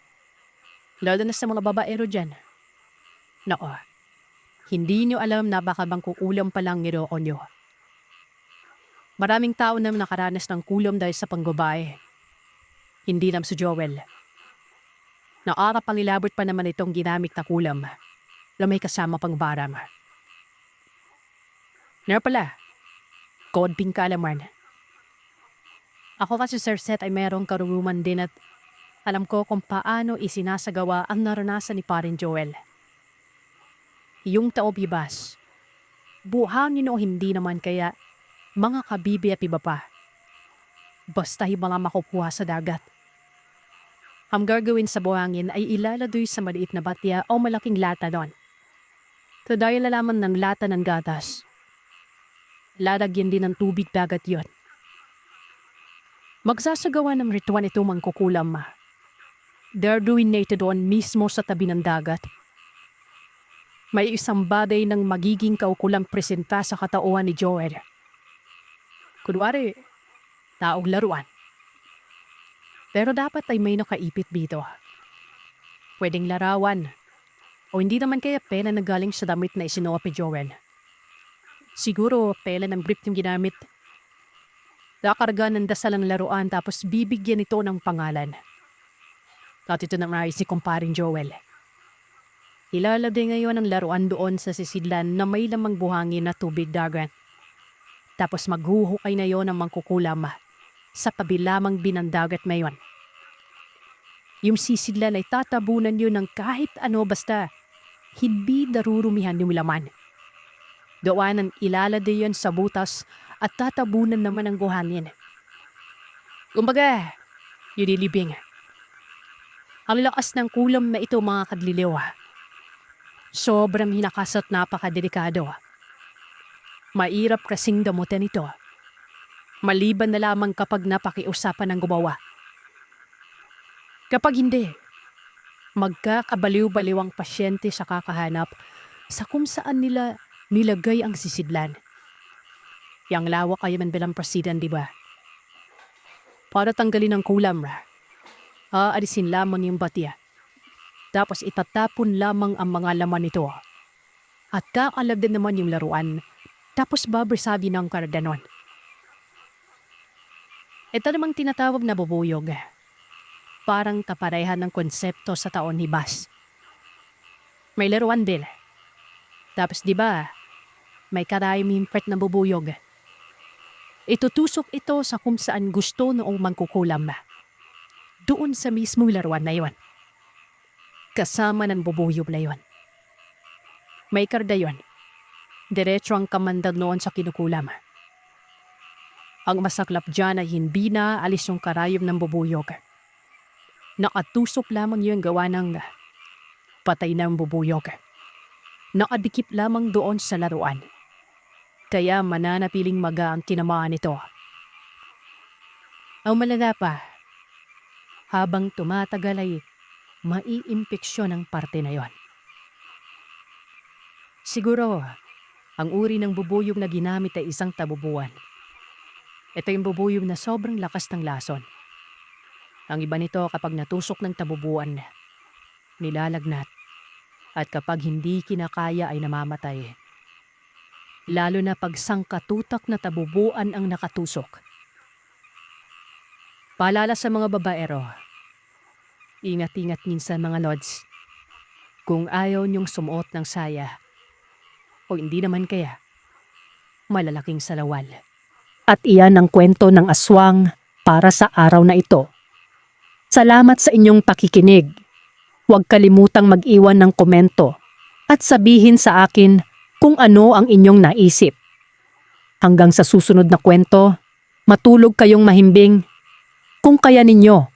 Lalo na sa mga babaero dyan. Nako, hindi nyo alam na baka bang kukulam pa lang niroon nyo. Maraming tao na nakaranas ng kulam dahil sa pangbabae. Hindi nam si Joel. Naara pangilabot pa naman itong ginamit na kulam. Lamay kasama pang baram. Nair pala, kodbing kalaman. Ako kasi Sir Seth ay merong karunguman din at alam ko kung paano isinasagawa ang naranasan ni Parin Joel. Yung tao bibas, buhangin o hindi naman kaya mga kabibi at iba pa. Basta himala makukuha sa dagat. Ang gagawin sa buhangin ay ilaladoy sa maliit na batya o malaking lata doon. So dahil lalaman ng lata ng gatas, lalagyan din ng tubig dagat yon. Magsasagawa ng ritual ito mangkukulam. They're doing na ito doon mismo sa tabi ng dagat. May isang bagay ng magiging kaukulang presenta sa katauhan ni Joel. Kunwari, taong laruan. Pero dapat ay may nakaipit dito. Pwedeng larawan. O hindi naman kaya pela na galing sa damit na isinuha ni Joel. Siguro pela ng brief yung ginamit. Nakarga ng dasal ang laruan tapos bibigyan ito ng pangalan. At ito na si kumparing Joel. Ilalagay ngayon ang laruan doon sa sisidlan na may lamang buhangin na tubig dagat. Tapos maghuhukay na yon ng mangkukulam sa pabilamang binandagat mayon. Yung sisidlan ay tatabunan yun ng kahit ano basta hindi darurumihan yung laman. Doon ang ilalagay yun sa butas at tatabunan naman ang buhangin. Kumbaga, yun ilibing. Ang lakas ng kulam na ito mga kadliliw. Sobrang hinakas at napakadelikado. Mairap kasing damutan ito. Maliban na lamang kapag napakiusapan ng gumawa. Kapag hindi, magkakabaliw-baliw ang pasyente sa kakahanap sa kung saan nila nilagay ang sisidlan. Yang lawak ay man bilang presidan, di ba? Para tanggalin ang kulam, aalisin lamang yung batya. Tapos itatapon lamang ang mga laman nito. At kakalagdan naman yung laruan. Tapos babersabi ng kardanon. Ito namang tinatawag na bubuyog. Parang kaparehan ng konsepto sa taon ni Bas. May laruan din. Tapos di ba, may karaming part na bubuyog. Itutusok ito sa kung saan gusto noong mangkukulam. Doon sa mismong laruan na yon. Kasama ng bubuyog na yon. May karda yon. Diretso ang kamandag noon sa kinukulam. Ang masaklap dyan ay hindi na alis yung karayom ng bubuyog. Nakatusok lamang yung gawa ng patay ng bubuyog. Nakadikip lamang doon sa laruan. Kaya mananapiling maga ang tinamaan nito. Ang malala pa, habang tumatagal ay maiimpeksyon ang parte na yon. Siguro, ang uri ng bubuyog na ginamit ay isang tabubuan. Ito yung bubuyog na sobrang lakas ng lason. Ang iba nito kapag natusok ng tabubuan, nilalagnat. At kapag hindi kinakaya ay namamatay. Lalo na pag sangkatutak na tabubuan ang nakatusok. Paalala sa mga babaero, ingat-ingat minsan mga lods. Kung ayaw niyong sumuot ng saya, o hindi naman kaya, malalaking salawal. At iyan ang kwento ng aswang para sa araw na ito. Salamat sa inyong pakikinig. Huwag kalimutang mag-iwan ng komento at sabihin sa akin kung ano ang inyong naisip. Hanggang sa susunod na kwento, matulog kayong mahimbing kung kaya ninyo.